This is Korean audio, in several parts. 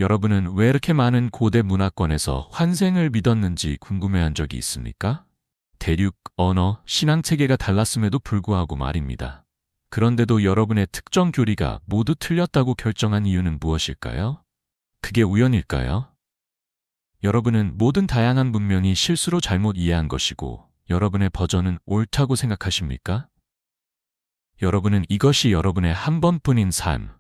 여러분은 왜 이렇게 많은 고대 문화권에서 환생을 믿었는지 궁금해한 적이 있습니까? 대륙, 언어, 신앙 체계가 달랐음에도 불구하고 말입니다. 그런데도 여러분의 특정 교리가 모두 틀렸다고 결정한 이유는 무엇일까요? 그게 우연일까요? 여러분은 모든 다양한 문명이 실수로 잘못 이해한 것이고 여러분의 버전은 옳다고 생각하십니까? 여러분은 이것이 여러분의 한 번뿐인 삶,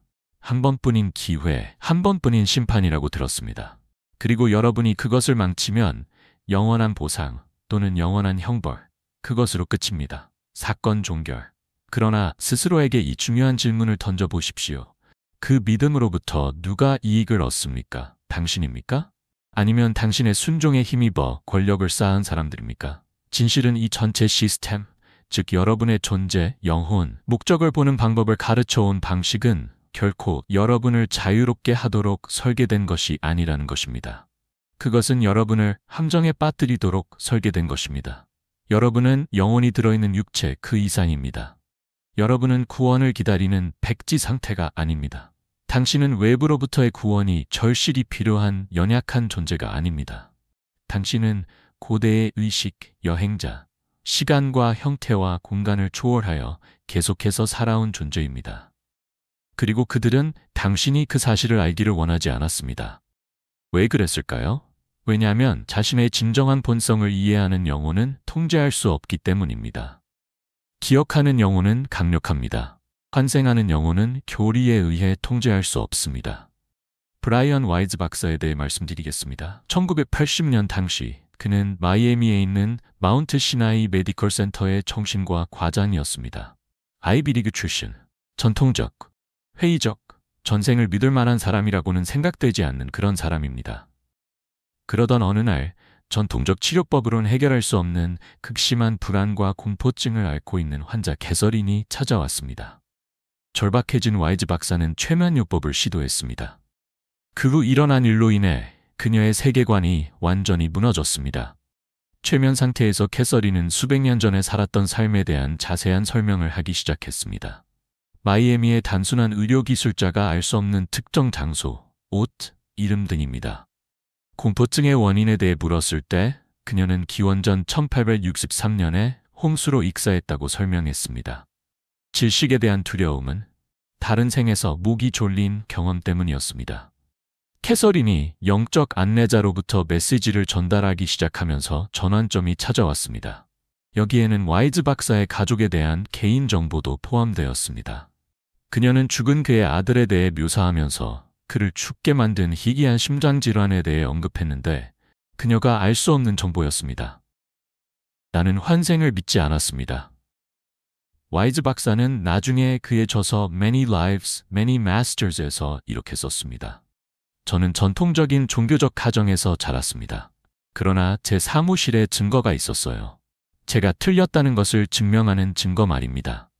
한 번뿐인 기회, 한 번뿐인 심판이라고 들었습니다. 그리고 여러분이 그것을 망치면 영원한 보상 또는 영원한 형벌, 그것으로 끝입니다. 사건 종결. 그러나 스스로에게 이 중요한 질문을 던져보십시오. 그 믿음으로부터 누가 이익을 얻습니까? 당신입니까? 아니면 당신의 순종에 힘입어 권력을 쌓은 사람들입니까? 진실은 이 전체 시스템, 즉 여러분의 존재, 영혼, 목적을 보는 방법을 가르쳐온 방식은 결코 여러분을 자유롭게 하도록 설계된 것이 아니라는 것입니다. 그것은 여러분을 함정에 빠뜨리도록 설계된 것입니다. 여러분은 영혼이 들어있는 육체 그 이상입니다. 여러분은 구원을 기다리는 백지 상태가 아닙니다. 당신은 외부로부터의 구원이 절실히 필요한 연약한 존재가 아닙니다. 당신은 고대의 의식, 여행자, 시간과 형태와 공간을 초월하여 계속해서 살아온 존재입니다. 그리고 그들은 당신이 그 사실을 알기를 원하지 않았습니다. 왜 그랬을까요? 왜냐하면 자신의 진정한 본성을 이해하는 영혼은 통제할 수 없기 때문입니다. 기억하는 영혼은 강력합니다. 환생하는 영혼은 교리에 의해 통제할 수 없습니다. 브라이언 와이즈 박사에 대해 말씀드리겠습니다. 1980년 당시 그는 마이애미에 있는 마운트 시나이 메디컬 센터의 정신과 과장이었습니다. 아이비리그 출신, 전통적, 회의적, 전생을 믿을 만한 사람이라고는 생각되지 않는 그런 사람입니다. 그러던 어느 날 전통적 치료법으로는 해결할 수 없는 극심한 불안과 공포증을 앓고 있는 환자 캐서린이 찾아왔습니다. 절박해진 와이즈 박사는 최면요법을 시도했습니다. 그 후 일어난 일로 인해 그녀의 세계관이 완전히 무너졌습니다. 최면 상태에서 캐서린은 수백 년 전에 살았던 삶에 대한 자세한 설명을 하기 시작했습니다. 마이애미의 단순한 의료기술자가 알 수 없는 특정 장소, 옷, 이름 등입니다. 공포증의 원인에 대해 물었을 때 그녀는 기원전 1863년에 홍수로 익사했다고 설명했습니다. 질식에 대한 두려움은 다른 생에서 목이 졸린 경험 때문이었습니다. 캐서린이 영적 안내자로부터 메시지를 전달하기 시작하면서 전환점이 찾아왔습니다. 여기에는 와이즈 박사의 가족에 대한 개인 정보도 포함되었습니다. 그녀는 죽은 그의 아들에 대해 묘사하면서 그를 죽게 만든 희귀한 심장질환에 대해 언급했는데 그녀가 알 수 없는 정보였습니다. 나는 환생을 믿지 않았습니다. 와이즈 박사는 나중에 그의 저서 Many Lives, Many Masters에서 이렇게 썼습니다. 저는 전통적인 종교적 가정에서 자랐습니다. 그러나 제 사무실에 증거가 있었어요. 제가 틀렸다는 것을 증명하는 증거 말입니다.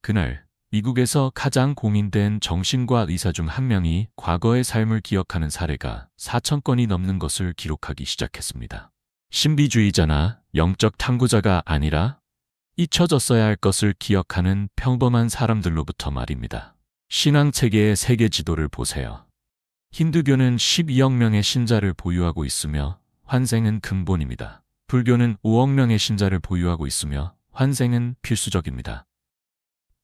그날 미국에서 가장 공인된 정신과 의사 중 한 명이 과거의 삶을 기억하는 사례가 4,000건이 넘는 것을 기록하기 시작했습니다. 신비주의자나 영적 탐구자가 아니라 잊혀졌어야 할 것을 기억하는 평범한 사람들로부터 말입니다. 신앙체계의 세계 지도를 보세요. 힌두교는 12억 명의 신자를 보유하고 있으며 환생은 근본입니다. 불교는 5억 명의 신자를 보유하고 있으며 환생은 필수적입니다.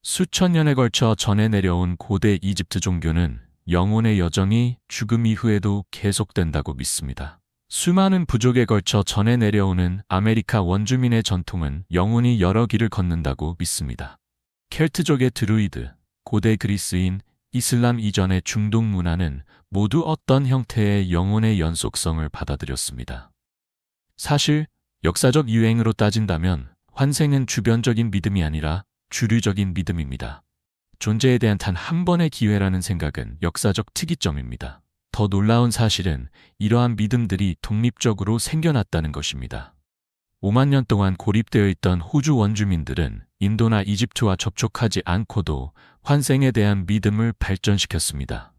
수천 년에 걸쳐 전해 내려온 고대 이집트 종교는 영혼의 여정이 죽음 이후에도 계속된다고 믿습니다. 수많은 부족에 걸쳐 전해 내려오는 아메리카 원주민의 전통은 영혼이 여러 길을 걷는다고 믿습니다. 켈트족의 드루이드, 고대 그리스인, 이슬람 이전의 중동 문화는 모두 어떤 형태의 영혼의 연속성을 받아들였습니다. 사실 역사적 유행으로 따진다면 환생은 주변적인 믿음이 아니라 주류적인 믿음입니다. 존재에 대한 단 한 번의 기회라는 생각은 역사적 특이점입니다. 더 놀라운 사실은 이러한 믿음들이 독립적으로 생겨났다는 것입니다. 5만 년 동안 고립되어 있던 호주 원주민들은 인도나 이집트와 접촉하지 않고도 환생에 대한 믿음을 발전시켰습니다.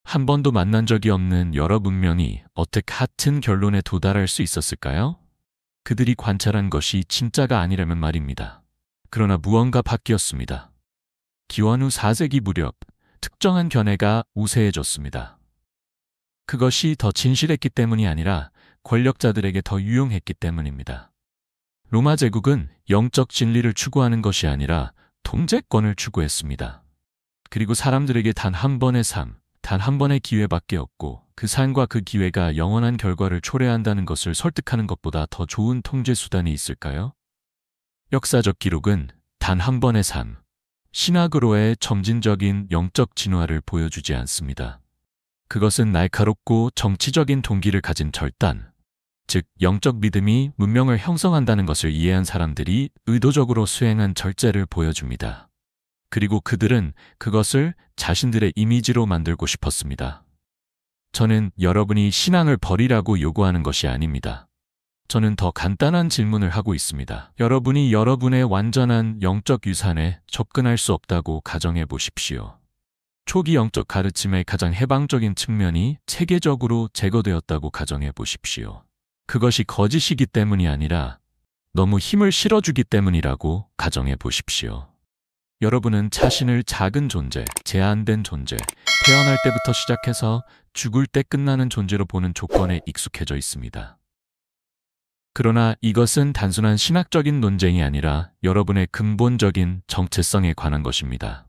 한 번도 만난 적이 없는 여러 문명이 어떻게 같은 결론에 도달할 수 있었을까요? 그들이 관찰한 것이 진짜가 아니라면 말입니다. 그러나 무언가 바뀌었습니다. 기원 후 4세기 무렵 특정한 견해가 우세해졌습니다. 그것이 더 진실했기 때문이 아니라 권력자들에게 더 유용했기 때문입니다. 로마 제국은 영적 진리를 추구하는 것이 아니라 통제권을 추구했습니다. 그리고 사람들에게 단 한 번의 삶, 단 한 번의 기회밖에 없고 그 삶과 그 기회가 영원한 결과를 초래한다는 것을 설득하는 것보다 더 좋은 통제 수단이 있을까요? 역사적 기록은 단 한 번의 삶, 신학으로의 점진적인 영적 진화를 보여주지 않습니다. 그것은 날카롭고 정치적인 동기를 가진 절단, 즉 영적 믿음이 문명을 형성한다는 것을 이해한 사람들이 의도적으로 수행한 절제를 보여줍니다. 그리고 그들은 그것을 자신들의 이미지로 만들고 싶었습니다. 저는 여러분이 신앙을 버리라고 요구하는 것이 아닙니다. 저는 더 간단한 질문을 하고 있습니다. 여러분이 여러분의 완전한 영적 유산에 접근할 수 없다고 가정해 보십시오. 초기 영적 가르침의 가장 해방적인 측면이 체계적으로 제거되었다고 가정해 보십시오. 그것이 거짓이기 때문이 아니라 너무 힘을 실어주기 때문이라고 가정해 보십시오. 여러분은 자신을 작은 존재, 제한된 존재, 태어날 때부터 시작해서 죽을 때 끝나는 존재로 보는 조건에 익숙해져 있습니다. 그러나 이것은 단순한 신학적인 논쟁이 아니라 여러분의 근본적인 정체성에 관한 것입니다.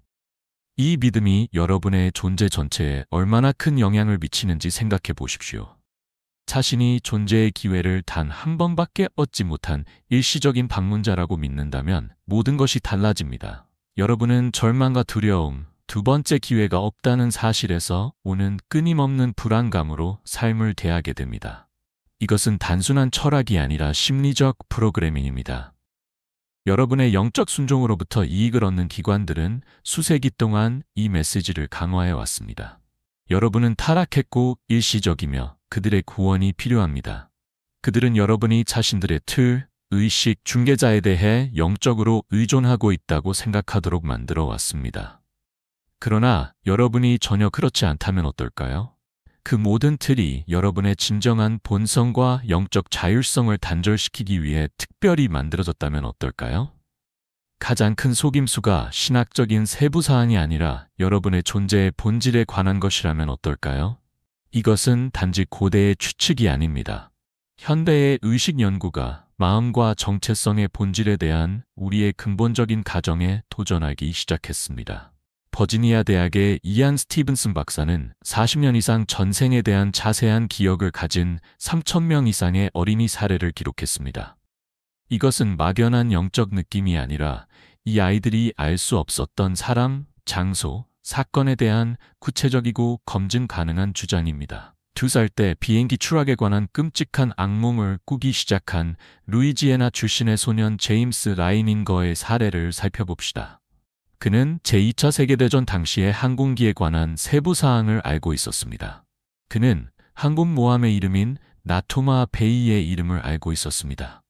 이 믿음이 여러분의 존재 전체에 얼마나 큰 영향을 미치는지 생각해 보십시오. 자신이 존재의 기회를 단 한 번밖에 얻지 못한 일시적인 방문자라고 믿는다면 모든 것이 달라집니다. 여러분은 절망과 두려움, 두 번째 기회가 없다는 사실에서 오는 끊임없는 불안감으로 삶을 대하게 됩니다. 이것은 단순한 철학이 아니라 심리적 프로그래밍입니다. 여러분의 영적 순종으로부터 이익을 얻는 기관들은 수세기 동안 이 메시지를 강화해 왔습니다. 여러분은 타락했고 일시적이며 그들의 구원이 필요합니다. 그들은 여러분이 자신들의 틀, 의식, 중개자에 대해 영적으로 의존하고 있다고 생각하도록 만들어 왔습니다. 그러나 여러분이 전혀 그렇지 않다면 어떨까요? 그 모든 틀이 여러분의 진정한 본성과 영적 자율성을 단절시키기 위해 특별히 만들어졌다면 어떨까요? 가장 큰 속임수가 신학적인 세부 사항이 아니라 여러분의 존재의 본질에 관한 것이라면 어떨까요? 이것은 단지 고대의 추측이 아닙니다. 현대의 의식 연구가 마음과 정체성의 본질에 대한 우리의 근본적인 가정에 도전하기 시작했습니다. 버지니아 대학의 이안 스티븐슨 박사는 40년 이상 전생에 대한 자세한 기억을 가진 3,000명 이상의 어린이 사례를 기록했습니다. 이것은 막연한 영적 느낌이 아니라 이 아이들이 알 수 없었던 사람, 장소, 사건에 대한 구체적이고 검증 가능한 주장입니다. 2살 때 비행기 추락에 관한 끔찍한 악몽을 꾸기 시작한 루이지애나 출신의 소년 제임스 라이닝거의 사례를 살펴봅시다. 그는 제2차 세계대전 당시의 항공기에 관한 세부 사항을 알고 있었습니다. 그는 항공모함의 이름인 나토마 베이의 이름을 알고 있었습니다.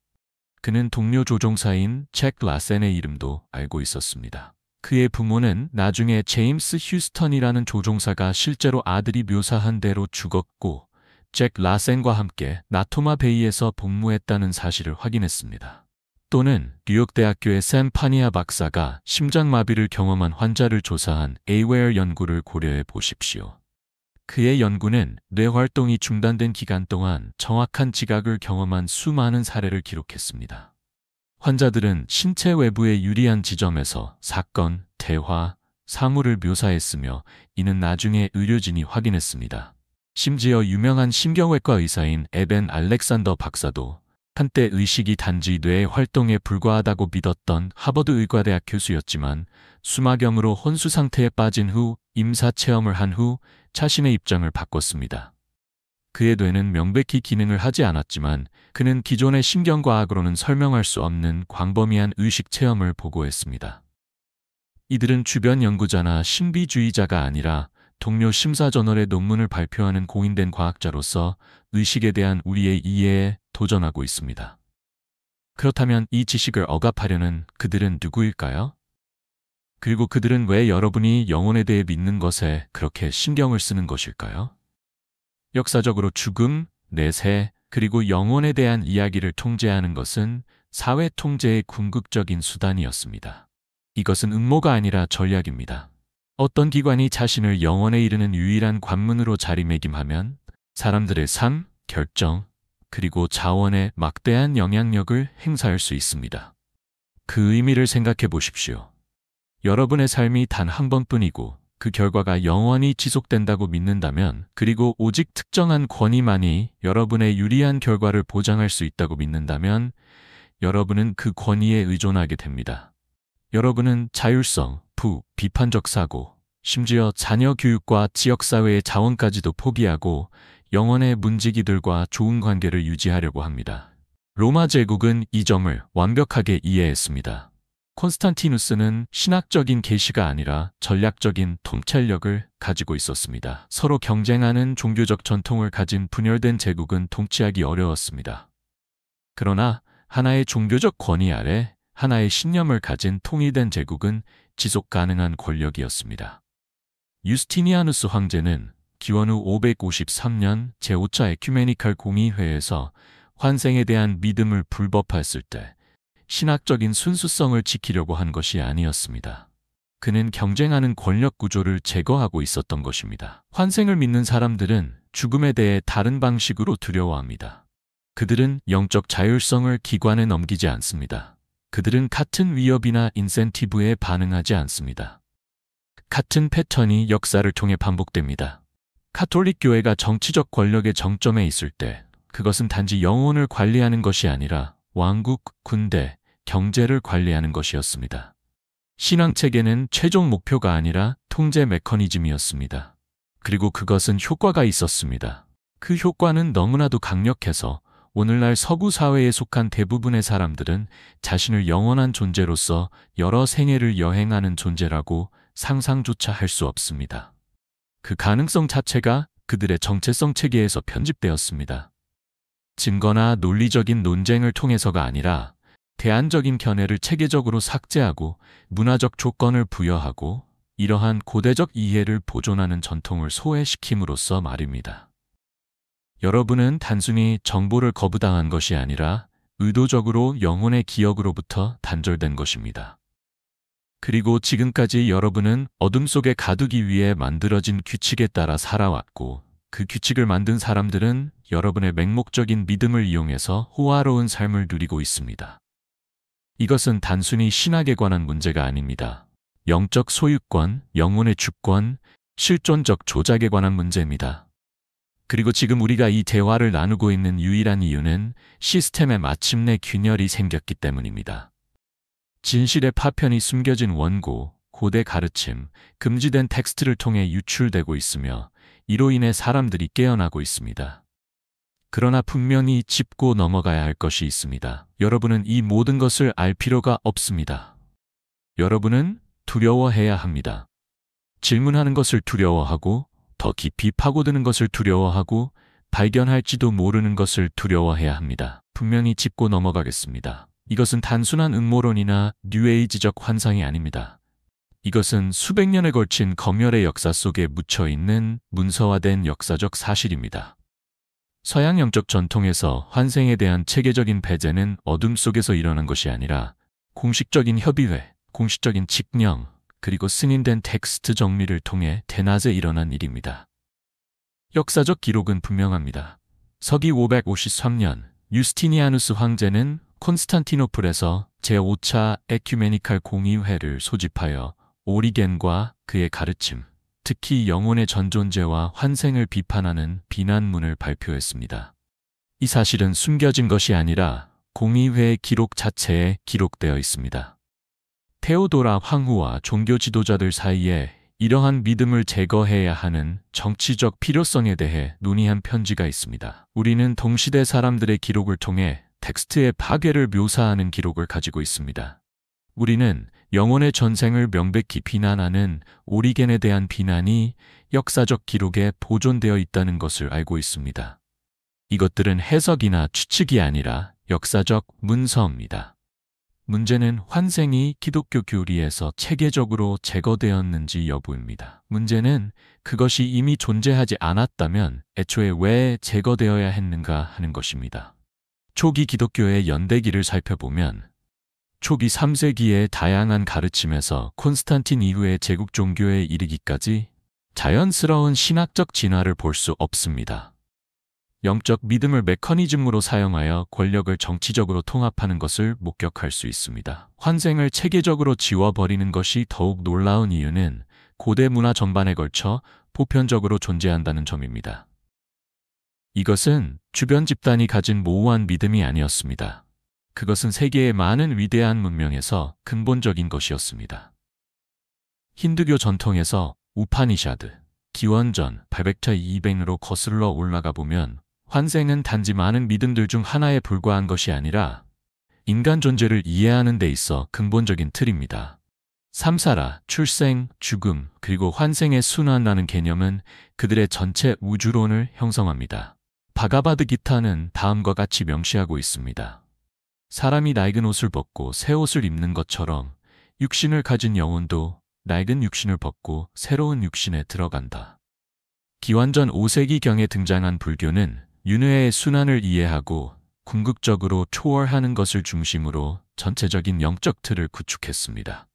그는 동료 조종사인 잭 라센의 이름도 알고 있었습니다. 그의 부모는 나중에 제임스 휴스턴이라는 조종사가 실제로 아들이 묘사한 대로 죽었고 잭 라센과 함께 나토마 베이에서 복무했다는 사실을 확인했습니다. 또는 뉴욕대학교의 샘 파니아 박사가 심장마비를 경험한 환자를 조사한 에이웨어 연구를 고려해 보십시오. 그의 연구는 뇌 활동이 중단된 기간 동안 정확한 지각을 경험한 수많은 사례를 기록했습니다. 환자들은 신체 외부의 유리한 지점에서 사건, 대화, 사물을 묘사했으며 이는 나중에 의료진이 확인했습니다. 심지어 유명한 심경외과 의사인 에벤 알렉산더 박사도 한때 의식이 단지 뇌의 활동에 불과하다고 믿었던 하버드 의과대학 교수였지만 수막염으로 혼수 상태에 빠진 후 임사 체험을 한 후 자신의 입장을 바꿨습니다. 그의 뇌는 명백히 기능을 하지 않았지만 그는 기존의 신경과학으로는 설명할 수 없는 광범위한 의식 체험을 보고했습니다. 이들은 주변 연구자나 신비주의자가 아니라 동료 심사저널의 논문을 발표하는 공인된 과학자로서 의식에 대한 우리의 이해에 도전하고 있습니다. 그렇다면 이 지식을 억압하려는 그들은 누구일까요? 그리고 그들은 왜 여러분이 영혼에 대해 믿는 것에 그렇게 신경을 쓰는 것일까요? 역사적으로 죽음, 내세, 그리고 영혼에 대한 이야기를 통제하는 것은 사회 통제의 궁극적인 수단이었습니다. 이것은 음모가 아니라 전략입니다. 어떤 기관이 자신을 영원에 이르는 유일한 관문으로 자리매김하면 사람들의 삶, 결정, 그리고 자원에 막대한 영향력을 행사할 수 있습니다. 그 의미를 생각해 보십시오. 여러분의 삶이 단 한 번뿐이고 그 결과가 영원히 지속된다고 믿는다면, 그리고 오직 특정한 권위만이 여러분의 유리한 결과를 보장할 수 있다고 믿는다면, 여러분은 그 권위에 의존하게 됩니다. 여러분은 자율성, 비판적 사고, 심지어 자녀 교육과 지역사회의 자원까지도 포기하고 영원의 문지기들과 좋은 관계를 유지하려고 합니다. 로마 제국은 이 점을 완벽하게 이해했습니다. 콘스탄티누스는 신학적인 계시가 아니라 전략적인 통찰력을 가지고 있었습니다. 서로 경쟁하는 종교적 전통을 가진 분열된 제국은 통치하기 어려웠습니다. 그러나 하나의 종교적 권위 아래 하나의 신념을 가진 통일된 제국은 지속 가능한 권력이었습니다. 유스티니아누스 황제는 기원 후 553년 제5차 에큐메니칼 공의회에서 환생에 대한 믿음을 불법화했을 때 신학적인 순수성을 지키려고 한 것이 아니었습니다. 그는 경쟁하는 권력 구조를 제거하고 있었던 것입니다. 환생을 믿는 사람들은 죽음에 대해 다른 방식으로 두려워합니다. 그들은 영적 자율성을 기관에 넘기지 않습니다. 그들은 같은 위협이나 인센티브에 반응하지 않습니다. 같은 패턴이 역사를 통해 반복됩니다. 가톨릭 교회가 정치적 권력의 정점에 있을 때 그것은 단지 영혼을 관리하는 것이 아니라 왕국, 군대, 경제를 관리하는 것이었습니다. 신앙체계는 최종 목표가 아니라 통제 메커니즘이었습니다. 그리고 그것은 효과가 있었습니다. 그 효과는 너무나도 강력해서 오늘날 서구 사회에 속한 대부분의 사람들은 자신을 영원한 존재로서 여러 생애를 여행하는 존재라고 상상조차 할 수 없습니다. 그 가능성 자체가 그들의 정체성 체계에서 편집되었습니다. 증거나 논리적인 논쟁을 통해서가 아니라 대안적인 견해를 체계적으로 삭제하고 문화적 조건을 부여하고 이러한 고대적 이해를 보존하는 전통을 소외시킴으로써 말입니다. 여러분은 단순히 정보를 거부당한 것이 아니라 의도적으로 영혼의 기억으로부터 단절된 것입니다. 그리고 지금까지 여러분은 어둠 속에 가두기 위해 만들어진 규칙에 따라 살아왔고, 그 규칙을 만든 사람들은 여러분의 맹목적인 믿음을 이용해서 호화로운 삶을 누리고 있습니다. 이것은 단순히 신학에 관한 문제가 아닙니다. 영적 소유권, 영혼의 주권, 실존적 조작에 관한 문제입니다. 그리고 지금 우리가 이 대화를 나누고 있는 유일한 이유는 시스템에 마침내 균열이 생겼기 때문입니다. 진실의 파편이 숨겨진 원고, 고대 가르침, 금지된 텍스트를 통해 유출되고 있으며 이로 인해 사람들이 깨어나고 있습니다. 그러나 분명히 짚고 넘어가야 할 것이 있습니다. 여러분은 이 모든 것을 알 필요가 없습니다. 여러분은 두려워해야 합니다. 질문하는 것을 두려워하고, 더 깊이 파고드는 것을 두려워하고, 발견할지도 모르는 것을 두려워해야 합니다. 분명히 짚고 넘어가겠습니다. 이것은 단순한 음모론이나 뉴에이지적 환상이 아닙니다. 이것은 수백 년에 걸친 검열의 역사 속에 묻혀있는 문서화된 역사적 사실입니다. 서양 영적 전통에서 환생에 대한 체계적인 배제는 어둠 속에서 일어난 것이 아니라 공식적인 협의회, 공식적인 직령, 그리고 승인된 텍스트 정리를 통해 대낮에 일어난 일입니다. 역사적 기록은 분명합니다. 서기 553년 유스티니아누스 황제는 콘스탄티노플에서 제5차 에큐메니칼 공의회를 소집하여 오리겐과 그의 가르침, 특히 영혼의 전존재와 환생을 비판하는 비난문을 발표했습니다. 이 사실은 숨겨진 것이 아니라 공의회의 기록 자체에 기록되어 있습니다. 테오도라 황후와 종교 지도자들 사이에 이러한 믿음을 제거해야 하는 정치적 필요성에 대해 논의한 편지가 있습니다. 우리는 동시대 사람들의 기록을 통해 텍스트의 파괴를 묘사하는 기록을 가지고 있습니다. 우리는 영혼의 전생을 명백히 비난하는 오리겐에 대한 비난이 역사적 기록에 보존되어 있다는 것을 알고 있습니다. 이것들은 해석이나 추측이 아니라 역사적 문서입니다. 문제는 환생이 기독교 교리에서 체계적으로 제거되었는지 여부입니다. 문제는 그것이 이미 존재하지 않았다면 애초에 왜 제거되어야 했는가 하는 것입니다. 초기 기독교의 연대기를 살펴보면 초기 3세기의 다양한 가르침에서 콘스탄틴 이후의 제국 종교에 이르기까지 자연스러운 신학적 진화를 볼 수 없습니다. 영적 믿음을 메커니즘으로 사용하여 권력을 정치적으로 통합하는 것을 목격할 수 있습니다. 환생을 체계적으로 지워버리는 것이 더욱 놀라운 이유는 고대 문화 전반에 걸쳐 보편적으로 존재한다는 점입니다. 이것은 주변 집단이 가진 모호한 믿음이 아니었습니다. 그것은 세계의 많은 위대한 문명에서 근본적인 것이었습니다. 힌두교 전통에서 우파니샤드, 기원전 800~200으로 거슬러 올라가 보면 환생은 단지 많은 믿음들 중 하나에 불과한 것이 아니라 인간 존재를 이해하는 데 있어 근본적인 틀입니다. 삼사라, 출생, 죽음, 그리고 환생의 순환이라는 개념은 그들의 전체 우주론을 형성합니다. 바가바드 기타는 다음과 같이 명시하고 있습니다. 사람이 낡은 옷을 벗고 새 옷을 입는 것처럼 육신을 가진 영혼도 낡은 육신을 벗고 새로운 육신에 들어간다. 기원전 5세기경에 등장한 불교는 윤회의 순환을 이해하고 궁극적으로 초월하는 것을 중심으로 전체적인 영적 틀을 구축했습니다.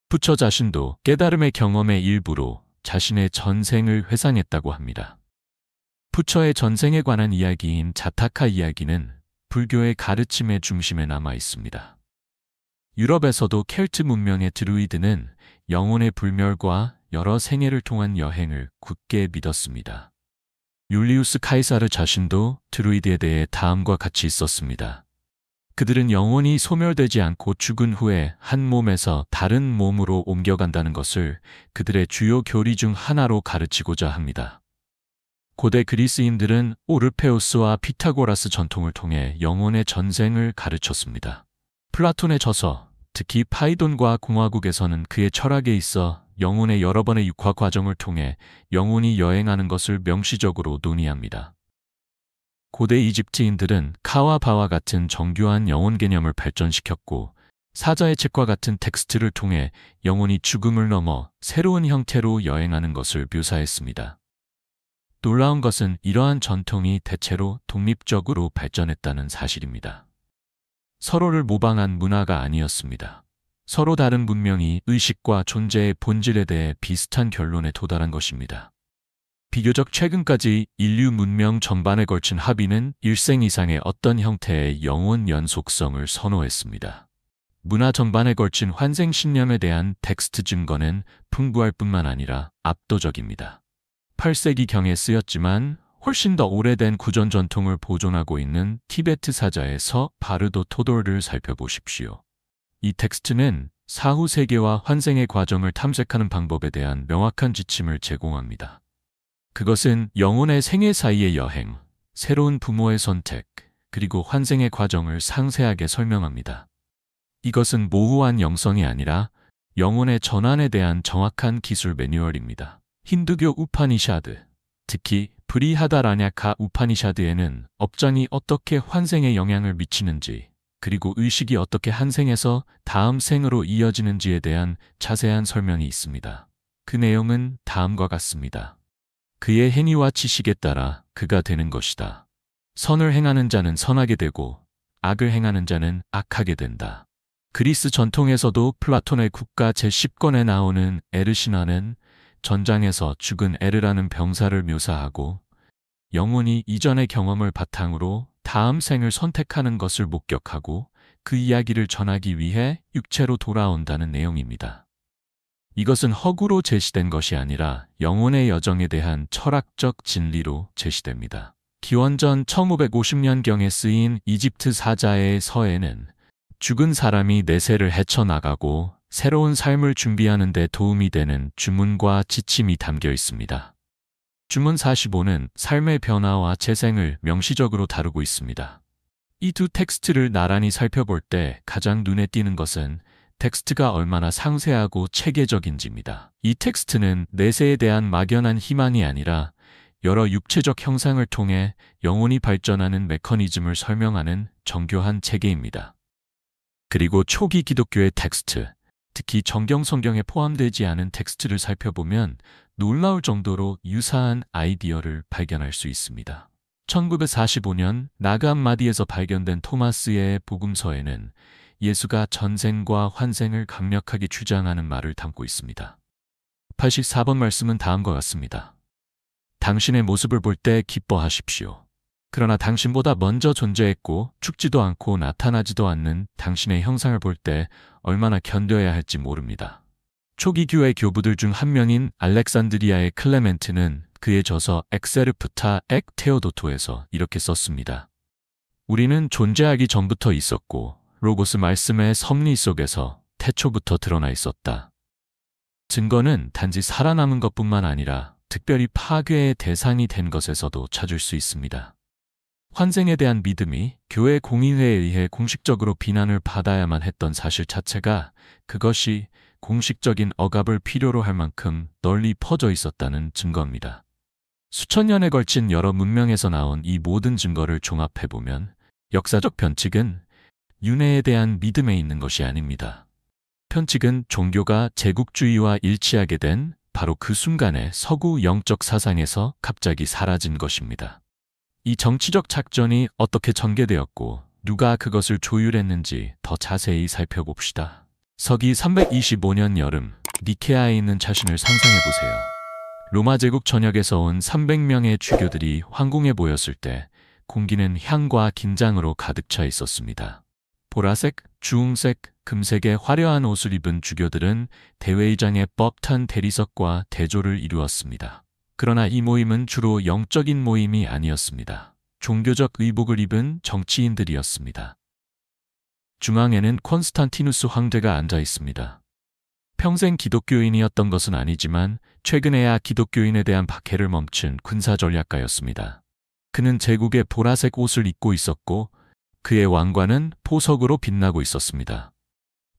부처 자신도 깨달음의 경험의 일부로 자신의 전생을 회상했다고 합니다. 부처의 전생에 관한 이야기인 자타카 이야기는 불교의 가르침의 중심에 남아 있습니다. 유럽에서도 켈트 문명의 드루이드는 영혼의 불멸과 여러 생애를 통한 여행을 굳게 믿었습니다. 율리우스 카이사르 자신도 드루이드에 대해 다음과 같이 있었습니다. 그들은 영혼이 소멸되지 않고 죽은 후에 한 몸에서 다른 몸으로 옮겨간다는 것을 그들의 주요 교리 중 하나로 가르치고자 합니다. 고대 그리스인들은 오르페우스와 피타고라스 전통을 통해 영혼의 전생을 가르쳤습니다. 플라톤의 저서, 특히 파이돈과 공화국에서는 그의 철학에 있어 영혼의 여러 번의 육화 과정을 통해 영혼이 여행하는 것을 명시적으로 논의합니다. 고대 이집트인들은 카와 바와 같은 정교한 영혼 개념을 발전시켰고 사자의 책과 같은 텍스트를 통해 영혼이 죽음을 넘어 새로운 형태로 여행하는 것을 묘사했습니다. 놀라운 것은 이러한 전통이 대체로 독립적으로 발전했다는 사실입니다. 서로를 모방한 문화가 아니었습니다. 서로 다른 문명이 의식과 존재의 본질에 대해 비슷한 결론에 도달한 것입니다. 비교적 최근까지 인류 문명 전반에 걸친 합의는 일생 이상의 어떤 형태의 영혼 연속성을 선호했습니다. 문화 전반에 걸친 환생 신념에 대한 텍스트 증거는 풍부할 뿐만 아니라 압도적입니다. 8세기경에 쓰였지만 훨씬 더 오래된 구전 전통을 보존하고 있는 티베트 사자의 서 바르도 토돌을 살펴보십시오. 이 텍스트는 사후 세계와 환생의 과정을 탐색하는 방법에 대한 명확한 지침을 제공합니다. 그것은 영혼의 생애 사이의 여행, 새로운 부모의 선택, 그리고 환생의 과정을 상세하게 설명합니다. 이것은 모호한 영성이 아니라 영혼의 전환에 대한 정확한 기술 매뉴얼입니다. 힌두교 우파니샤드, 특히 브리하다라냐카 우파니샤드에는 업장이 어떻게 환생에 영향을 미치는지, 그리고 의식이 어떻게 한 생에서 다음 생으로 이어지는지에 대한 자세한 설명이 있습니다. 그 내용은 다음과 같습니다. 그의 행위와 지식에 따라 그가 되는 것이다. 선을 행하는 자는 선하게 되고 악을 행하는 자는 악하게 된다. 그리스 전통에서도 플라톤의 국가 제10권에 나오는 에르 신화는 전장에서 죽은 에르라는 병사를 묘사하고 영혼이 이전의 경험을 바탕으로 다음 생을 선택하는 것을 목격하고 그 이야기를 전하기 위해 육체로 돌아온다는 내용입니다. 이것은 허구로 제시된 것이 아니라 영혼의 여정에 대한 철학적 진리로 제시됩니다. 기원전 1550년경에 쓰인 이집트 사자의 서에는 죽은 사람이 내세를 헤쳐나가고 새로운 삶을 준비하는 데 도움이 되는 주문과 지침이 담겨 있습니다. 주문 45는 삶의 변화와 재생을 명시적으로 다루고 있습니다. 이 두 텍스트를 나란히 살펴볼 때 가장 눈에 띄는 것은 텍스트가 얼마나 상세하고 체계적인지입니다. 이 텍스트는 내세에 대한 막연한 희망이 아니라 여러 육체적 형상을 통해 영혼이 발전하는 메커니즘을 설명하는 정교한 체계입니다. 그리고 초기 기독교의 텍스트, 특히 정경 성경에 포함되지 않은 텍스트를 살펴보면 놀라울 정도로 유사한 아이디어를 발견할 수 있습니다. 1945년 나그암마디에서 발견된 토마스의 복음서에는 예수가 전생과 환생을 강력하게 주장하는 말을 담고 있습니다. 84번 말씀은 다음과 같습니다. 당신의 모습을 볼 때 기뻐하십시오. 그러나 당신보다 먼저 존재했고 죽지도 않고 나타나지도 않는 당신의 형상을 볼 때 얼마나 견뎌야 할지 모릅니다. 초기 교회 교부들 중 한 명인 알렉산드리아의 클레멘트는 그의 저서 엑세르프타 엑 테오도토에서 이렇게 썼습니다. 우리는 존재하기 전부터 있었고 로고스 말씀의 섭리 속에서 태초부터 드러나 있었다. 증거는 단지 살아남은 것뿐만 아니라 특별히 파괴의 대상이 된 것에서도 찾을 수 있습니다. 환생에 대한 믿음이 교회 공의회에 의해 공식적으로 비난을 받아야만 했던 사실 자체가 그것이 공식적인 억압을 필요로 할 만큼 널리 퍼져 있었다는 증거입니다. 수천 년에 걸친 여러 문명에서 나온 이 모든 증거를 종합해보면 역사적 편칙은 윤회에 대한 믿음에 있는 것이 아닙니다. 편칙은 종교가 제국주의와 일치하게 된 바로 그 순간에 서구 영적 사상에서 갑자기 사라진 것입니다. 이 정치적 작전이 어떻게 전개되었고 누가 그것을 조율했는지 더 자세히 살펴봅시다. 서기 325년 여름, 니케아에 있는 자신을 상상해보세요. 로마 제국 전역에서 온 300명의 주교들이 황궁에 모였을 때 공기는 향과 긴장으로 가득 차 있었습니다. 보라색, 주홍색, 금색의 화려한 옷을 입은 주교들은 대회의장의 뻣한 대리석과 대조를 이루었습니다. 그러나 이 모임은 주로 영적인 모임이 아니었습니다. 종교적 의복을 입은 정치인들이었습니다. 중앙에는 콘스탄티누스 황제가 앉아 있습니다. 평생 기독교인이었던 것은 아니지만 최근에야 기독교인에 대한 박해를 멈춘 군사 전략가였습니다. 그는 제국의 보라색 옷을 입고 있었고 그의 왕관은 보석으로 빛나고 있었습니다.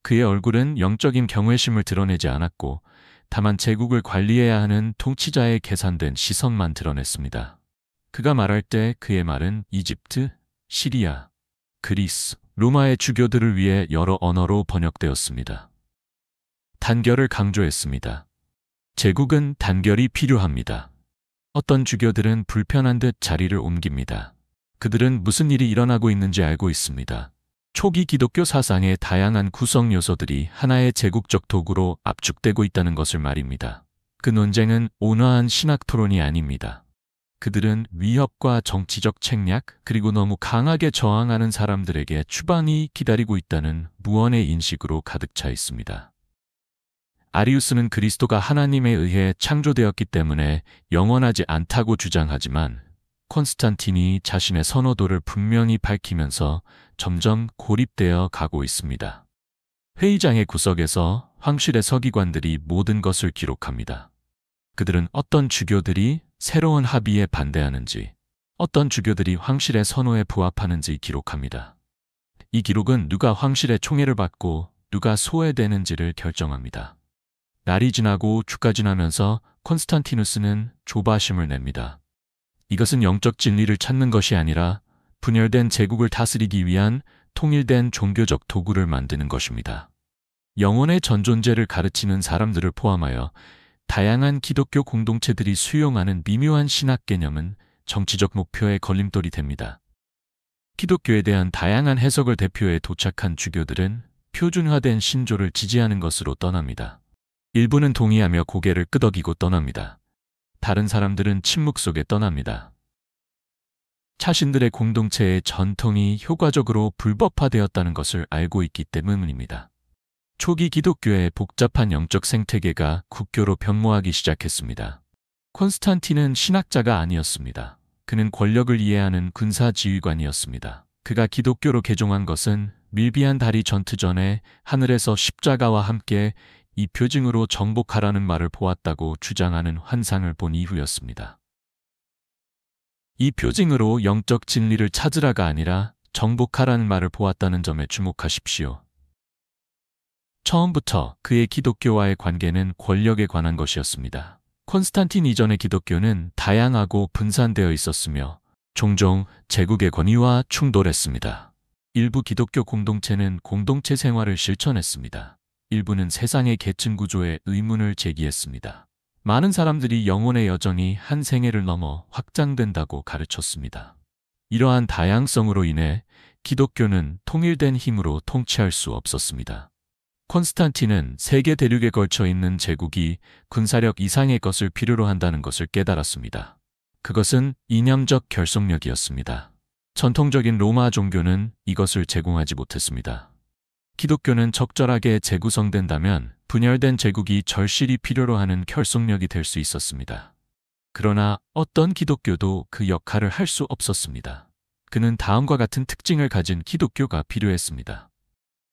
그의 얼굴은 영적인 경외심을 드러내지 않았고 다만 제국을 관리해야 하는 통치자의 계산된 시선만 드러냈습니다. 그가 말할 때 그의 말은 이집트, 시리아, 그리스, 로마의 주교들을 위해 여러 언어로 번역되었습니다. 단결을 강조했습니다. 제국은 단결이 필요합니다. 어떤 주교들은 불편한 듯 자리를 옮깁니다. 그들은 무슨 일이 일어나고 있는지 알고 있습니다. 초기 기독교 사상의 다양한 구성 요소들이 하나의 제국적 도구로 압축되고 있다는 것을 말입니다. 그 논쟁은 온화한 신학 토론이 아닙니다. 그들은 위협과 정치적 책략, 그리고 너무 강하게 저항하는 사람들에게 추방이 기다리고 있다는 무언의 인식으로 가득 차 있습니다. 아리우스는 그리스도가 하나님에 의해 창조되었기 때문에 영원하지 않다고 주장하지만 콘스탄틴이 자신의 선호도를 분명히 밝히면서 점점 고립되어 가고 있습니다. 회의장의 구석에서 황실의 서기관들이 모든 것을 기록합니다. 그들은 어떤 주교들이 새로운 합의에 반대하는지, 어떤 주교들이 황실의 선호에 부합하는지 기록합니다. 이 기록은 누가 황실의 총애를 받고 누가 소외되는지를 결정합니다. 날이 지나고 주가 지나면서 콘스탄티누스는 조바심을 냅니다. 이것은 영적 진리를 찾는 것이 아니라 분열된 제국을 다스리기 위한 통일된 종교적 도구를 만드는 것입니다. 영혼의 전존재를 가르치는 사람들을 포함하여 다양한 기독교 공동체들이 수용하는 미묘한 신학 개념은 정치적 목표의 걸림돌이 됩니다. 기독교에 대한 다양한 해석을 대표해 도착한 주교들은 표준화된 신조를 지지하는 것으로 떠납니다. 일부는 동의하며 고개를 끄덕이고 떠납니다. 다른 사람들은 침묵 속에 떠납니다. 자신들의 공동체의 전통이 효과적으로 불법화되었다는 것을 알고 있기 때문입니다. 초기 기독교의 복잡한 영적 생태계가 국교로 변모하기 시작했습니다. 콘스탄틴은 신학자가 아니었습니다. 그는 권력을 이해하는 군사지휘관이었습니다. 그가 기독교로 개종한 것은 밀비한 다리 전투 전에 하늘에서 십자가와 함께 이 표징으로 정복하라는 말을 보았다고 주장하는 환상을 본 이후였습니다. 이 표징으로 영적 진리를 찾으라가 아니라 정복하라는 말을 보았다는 점에 주목하십시오. 처음부터 그의 기독교와의 관계는 권력에 관한 것이었습니다. 콘스탄틴 이전의 기독교는 다양하고 분산되어 있었으며 종종 제국의 권위와 충돌했습니다. 일부 기독교 공동체는 공동체 생활을 실천했습니다. 일부는 세상의 계층 구조에 의문을 제기했습니다. 많은 사람들이 영혼의 여정이 한 생애를 넘어 확장된다고 가르쳤습니다. 이러한 다양성으로 인해 기독교는 통일된 힘으로 통치할 수 없었습니다. 콘스탄틴은 세계 대륙에 걸쳐 있는 제국이 군사력 이상의 것을 필요로 한다는 것을 깨달았습니다. 그것은 이념적 결속력이었습니다. 전통적인 로마 종교는 이것을 제공하지 못했습니다. 기독교는 적절하게 재구성된다면 분열된 제국이 절실히 필요로 하는 결속력이 될 수 있었습니다. 그러나 어떤 기독교도 그 역할을 할 수 없었습니다. 그는 다음과 같은 특징을 가진 기독교가 필요했습니다.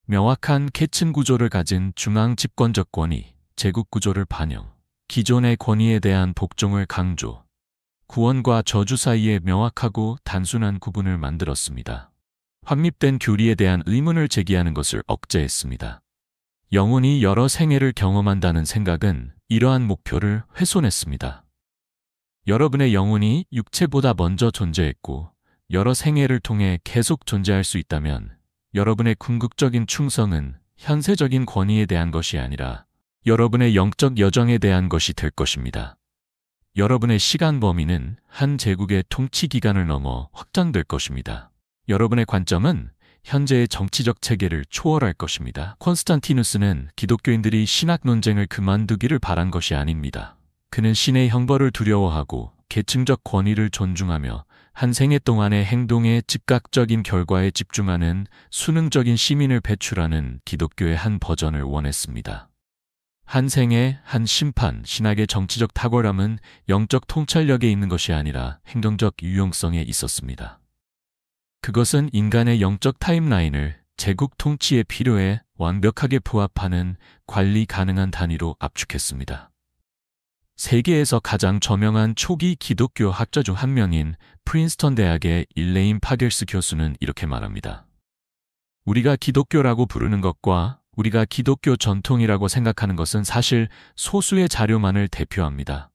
명확한 계층 구조를 가진 중앙 집권적 권위, 제국 구조를 반영, 기존의 권위에 대한 복종을 강조, 구원과 저주 사이에 명확하고 단순한 구분을 만들었습니다. 확립된 교리에 대한 의문을 제기하는 것을 억제했습니다. 영혼이 여러 생애를 경험한다는 생각은 이러한 목표를 훼손했습니다. 여러분의 영혼이 육체보다 먼저 존재했고 여러 생애를 통해 계속 존재할 수 있다면 여러분의 궁극적인 충성은 현세적인 권위에 대한 것이 아니라 여러분의 영적 여정에 대한 것이 될 것입니다. 여러분의 시간 범위는 한 제국의 통치 기간을 넘어 확장될 것입니다. 여러분의 관점은 현재의 정치적 체계를 초월할 것입니다. 콘스탄티누스는 기독교인들이 신학 논쟁을 그만두기를 바란 것이 아닙니다. 그는 신의 형벌을 두려워하고 계층적 권위를 존중하며 한 생애 동안의 행동의 즉각적인 결과에 집중하는 수능적인 시민을 배출하는 기독교의 한 버전을 원했습니다. 한 생애, 한 심판, 신학의 정치적 탁월함은 영적 통찰력에 있는 것이 아니라 행동적 유용성에 있었습니다. 그것은 인간의 영적 타임라인을 제국 통치의 필요에 완벽하게 부합하는 관리 가능한 단위로 압축했습니다. 세계에서 가장 저명한 초기 기독교 학자 중 한 명인 프린스턴 대학의 일레인 파겔스 교수는 이렇게 말합니다. 우리가 기독교라고 부르는 것과 우리가 기독교 전통이라고 생각하는 것은 사실 소수의 자료만을 대표합니다.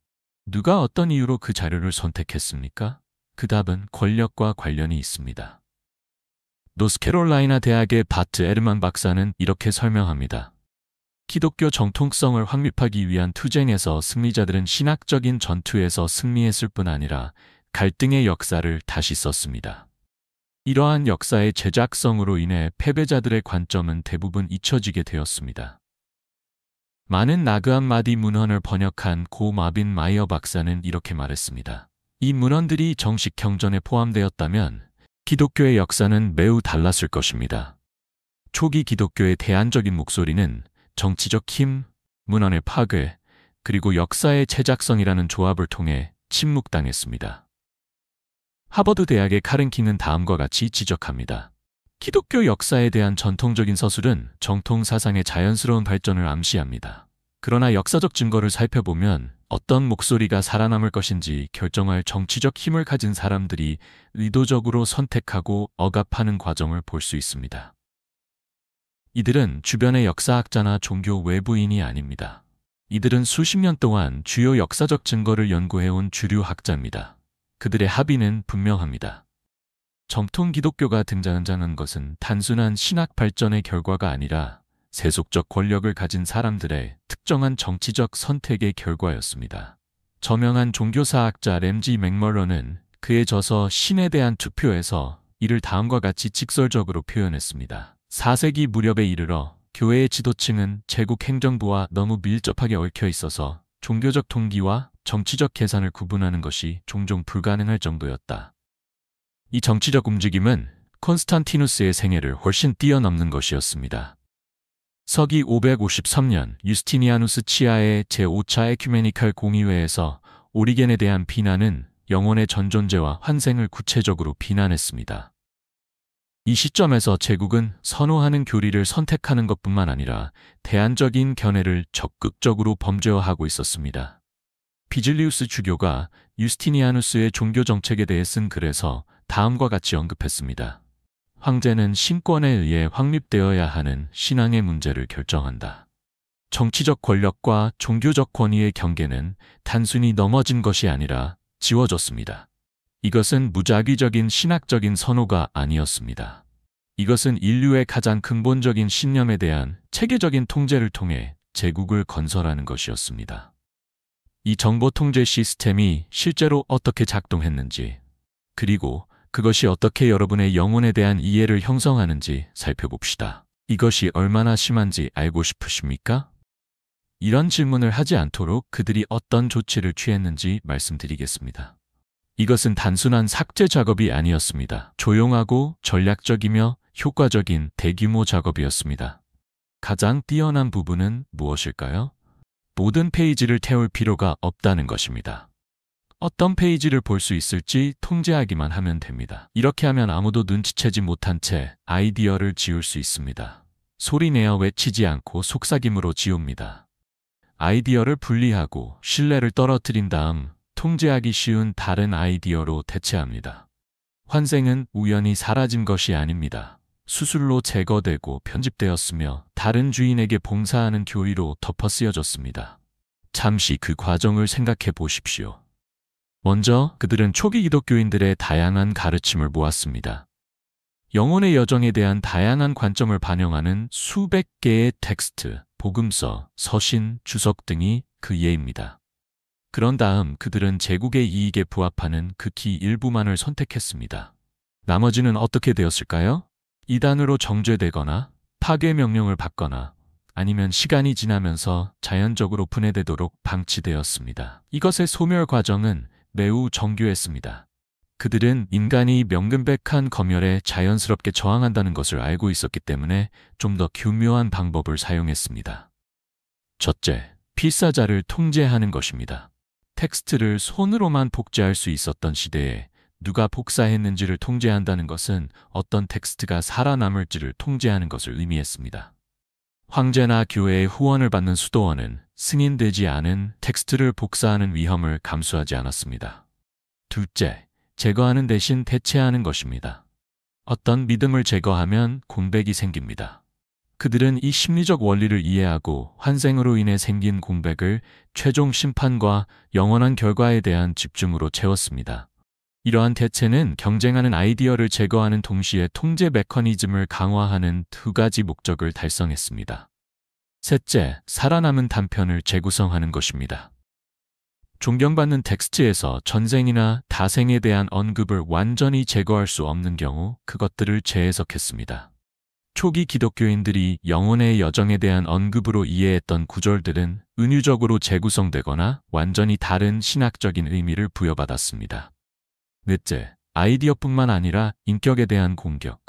누가 어떤 이유로 그 자료를 선택했습니까? 그 답은 권력과 관련이 있습니다. 노스캐롤라이나 대학의 바트 에르만 박사는 이렇게 설명합니다. 기독교 정통성을 확립하기 위한 투쟁에서 승리자들은 신학적인 전투에서 승리했을 뿐 아니라 갈등의 역사를 다시 썼습니다. 이러한 역사의 제작성으로 인해 패배자들의 관점은 대부분 잊혀지게 되었습니다. 많은 나그암 마디 문헌을 번역한 고 마빈 마이어 박사는 이렇게 말했습니다. 이 문헌들이 정식 경전에 포함되었다면 기독교의 역사는 매우 달랐을 것입니다. 초기 기독교의 대안적인 목소리는 정치적 힘, 문헌의 파괴, 그리고 역사의 제작성이라는 조합을 통해 침묵당했습니다. 하버드 대학의 카렌 킹은 다음과 같이 지적합니다. 기독교 역사에 대한 전통적인 서술은 정통 사상의 자연스러운 발전을 암시합니다. 그러나 역사적 증거를 살펴보면 어떤 목소리가 살아남을 것인지 결정할 정치적 힘을 가진 사람들이 의도적으로 선택하고 억압하는 과정을 볼 수 있습니다. 이들은 주변의 역사학자나 종교 외부인이 아닙니다. 이들은 수십 년 동안 주요 역사적 증거를 연구해온 주류 학자입니다. 그들의 합의는 분명합니다. 정통 기독교가 등장한 것은 단순한 신학 발전의 결과가 아니라 세속적 권력을 가진 사람들의 특정한 정치적 선택의 결과였습니다. 저명한 종교사학자 램지 맥머런은 그의 저서 신에 대한 투표에서 이를 다음과 같이 직설적으로 표현했습니다. 4세기 무렵에 이르러 교회의 지도층은 제국 행정부와 너무 밀접하게 얽혀 있어서 종교적 동기와 정치적 계산을 구분하는 것이 종종 불가능할 정도였다. 이 정치적 움직임은 콘스탄티누스의 생애를 훨씬 뛰어넘는 것이었습니다. 서기 553년 유스티니아누스 치아의 제5차 에큐메니칼 공의회에서 오리겐에 대한 비난은 영혼의 전존재와 환생을 구체적으로 비난했습니다. 이 시점에서 제국은 선호하는 교리를 선택하는 것뿐만 아니라 대안적인 견해를 적극적으로 범죄화하고 있었습니다. 비즐리우스 주교가 유스티니아누스의 종교 정책에 대해 쓴 글에서 다음과 같이 언급했습니다. 황제는 신권에 의해 확립되어야 하는 신앙의 문제를 결정한다. 정치적 권력과 종교적 권위의 경계는 단순히 넘어진 것이 아니라 지워졌습니다. 이것은 무작위적인 신학적인 선호가 아니었습니다. 이것은 인류의 가장 근본적인 신념에 대한 체계적인 통제를 통해 제국을 건설하는 것이었습니다. 이 정보 통제 시스템이 실제로 어떻게 작동했는지, 그리고 그것이 어떻게 여러분의 영혼에 대한 이해를 형성하는지 살펴봅시다. 이것이 얼마나 심한지 알고 싶으십니까? 이런 질문을 하지 않도록 그들이 어떤 조치를 취했는지 말씀드리겠습니다. 이것은 단순한 삭제 작업이 아니었습니다. 조용하고 전략적이며 효과적인 대규모 작업이었습니다. 가장 뛰어난 부분은 무엇일까요? 모든 페이지를 태울 필요가 없다는 것입니다. 어떤 페이지를 볼 수 있을지 통제하기만 하면 됩니다. 이렇게 하면 아무도 눈치채지 못한 채 아이디어를 지울 수 있습니다. 소리내어 외치지 않고 속삭임으로 지웁니다. 아이디어를 분리하고 신뢰를 떨어뜨린 다음 통제하기 쉬운 다른 아이디어로 대체합니다. 환생은 우연히 사라진 것이 아닙니다. 수술로 제거되고 편집되었으며 다른 주인에게 봉사하는 교리로 덮어 쓰여졌습니다. 잠시 그 과정을 생각해 보십시오. 먼저 그들은 초기 기독교인들의 다양한 가르침을 모았습니다. 영혼의 여정에 대한 다양한 관점을 반영하는 수백 개의 텍스트, 복음서, 서신, 주석 등이 그 예입니다. 그런 다음 그들은 제국의 이익에 부합하는 극히 일부만을 선택했습니다. 나머지는 어떻게 되었을까요? 이단으로 정죄되거나 파괴 명령을 받거나 아니면 시간이 지나면서 자연적으로 분해되도록 방치되었습니다. 이것의 소멸 과정은 매우 정교했습니다. 그들은 인간이 명금백한 검열에 자연스럽게 저항한다는 것을 알고 있었기 때문에 좀 더 교묘한 방법을 사용했습니다. 첫째, 필사자를 통제하는 것입니다. 텍스트를 손으로만 복제할 수 있었던 시대에 누가 복사했는지를 통제한다는 것은 어떤 텍스트가 살아남을지를 통제하는 것을 의미했습니다. 황제나 교회의 후원을 받는 수도원은 승인되지 않은 텍스트를 복사하는 위험을 감수하지 않았습니다. 둘째, 제거하는 대신 대체하는 것입니다. 어떤 믿음을 제거하면 공백이 생깁니다. 그들은 이 심리적 원리를 이해하고 환생으로 인해 생긴 공백을 최종 심판과 영원한 결과에 대한 집중으로 채웠습니다. 이러한 대체는 경쟁하는 아이디어를 제거하는 동시에 통제 메커니즘을 강화하는 두 가지 목적을 달성했습니다. 셋째, 살아남은 단편을 재구성하는 것입니다. 존경받는 텍스트에서 전생이나 다생에 대한 언급을 완전히 제거할 수 없는 경우 그것들을 재해석했습니다. 초기 기독교인들이 영혼의 여정에 대한 언급으로 이해했던 구절들은 은유적으로 재구성되거나 완전히 다른 신학적인 의미를 부여받았습니다. 넷째, 아이디어뿐만 아니라 인격에 대한 공격.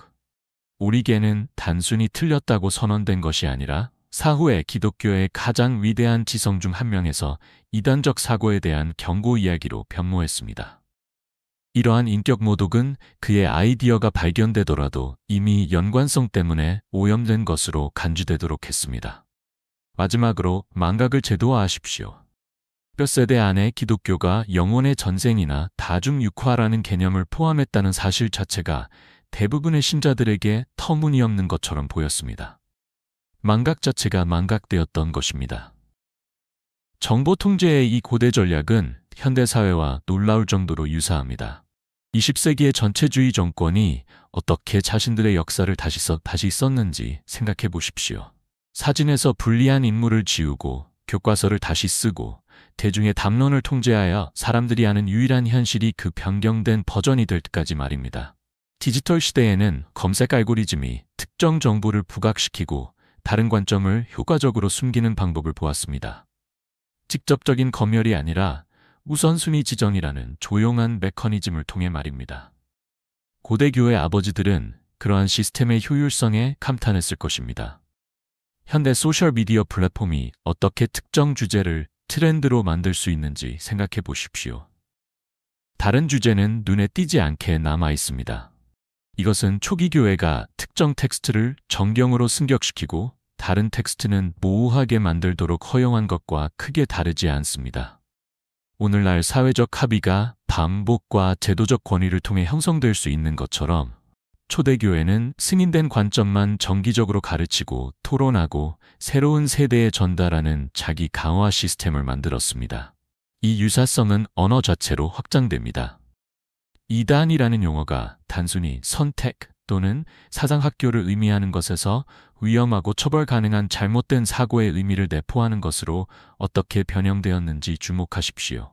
오리겐은 단순히 틀렸다고 선언된 것이 아니라 사후에 기독교의 가장 위대한 지성 중 한 명에서 이단적 사고에 대한 경고 이야기로 변모했습니다. 이러한 인격 모독은 그의 아이디어가 발견되더라도 이미 연관성 때문에 오염된 것으로 간주되도록 했습니다. 마지막으로 망각을 제도화하십시오. 몇 세대 안에 기독교가 영혼의 전생이나 다중육화라는 개념을 포함했다는 사실 자체가 대부분의 신자들에게 터무니없는 것처럼 보였습니다. 망각 자체가 망각되었던 것입니다. 정보 통제의 이 고대 전략은 현대사회와 놀라울 정도로 유사합니다. 20세기의 전체주의 정권이 어떻게 자신들의 역사를 다시 썼는지 생각해 보십시오. 사진에서 불리한 인물을 지우고 교과서를 다시 쓰고 대중의 담론을 통제하여 사람들이 아는 유일한 현실이 그 변경된 버전이 될 때까지 말입니다. 디지털 시대에는 검색 알고리즘이 특정 정보를 부각시키고 다른 관점을 효과적으로 숨기는 방법을 보았습니다. 직접적인 검열이 아니라 우선순위 지정이라는 조용한 메커니즘을 통해 말입니다. 고대 교회 아버지들은 그러한 시스템의 효율성에 감탄했을 것입니다. 현대 소셜미디어 플랫폼이 어떻게 특정 주제를 트렌드로 만들 수 있는지 생각해 보십시오. 다른 주제는 눈에 띄지 않게 남아 있습니다. 이것은 초기 교회가 특정 텍스트를 정경으로 승격시키고 다른 텍스트는 모호하게 만들도록 허용한 것과 크게 다르지 않습니다. 오늘날 사회적 합의가 반복과 제도적 권위를 통해 형성될 수 있는 것처럼 초대교회는 승인된 관점만 정기적으로 가르치고 토론하고 새로운 세대에 전달하는 자기 강화 시스템을 만들었습니다. 이 유사성은 언어 자체로 확장됩니다. 이단이라는 용어가 단순히 선택 또는 사상학교를 의미하는 것에서 위험하고 처벌 가능한 잘못된 사고의 의미를 내포하는 것으로 어떻게 변형되었는지 주목하십시오.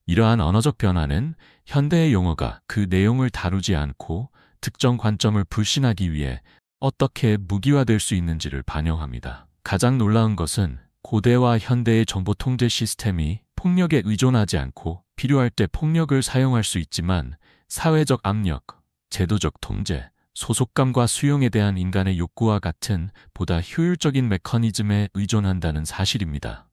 이러한 언어적 변화는 현대의 용어가 그 내용을 다루지 않고 특정 관점을 불신하기 위해 어떻게 무기화될 수 있는지를 반영합니다. 가장 놀라운 것은 고대와 현대의 정보 통제 시스템이 폭력에 의존하지 않고 필요할 때 폭력을 사용할 수 있지만 사회적 압력, 제도적 통제, 소속감과 수용에 대한 인간의 욕구와 같은 보다 효율적인 메커니즘에 의존한다는 사실입니다.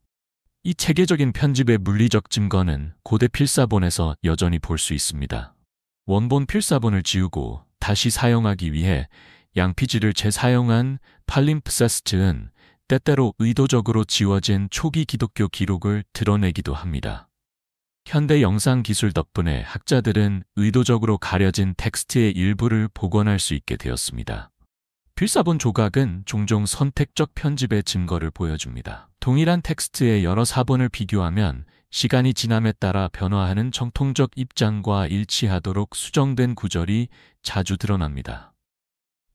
이 체계적인 편집의 물리적 증거는 고대 필사본에서 여전히 볼 수 있습니다. 원본 필사본을 지우고 다시 사용하기 위해 양피지를 재사용한 팔림프세스트는 때때로 의도적으로 지워진 초기 기독교 기록을 드러내기도 합니다. 현대 영상 기술 덕분에 학자들은 의도적으로 가려진 텍스트의 일부를 복원할 수 있게 되었습니다. 필사본 조각은 종종 선택적 편집의 증거를 보여줍니다. 동일한 텍스트의 여러 사본을 비교하면 시간이 지남에 따라 변화하는 정통적 입장과 일치하도록 수정된 구절이 자주 드러납니다.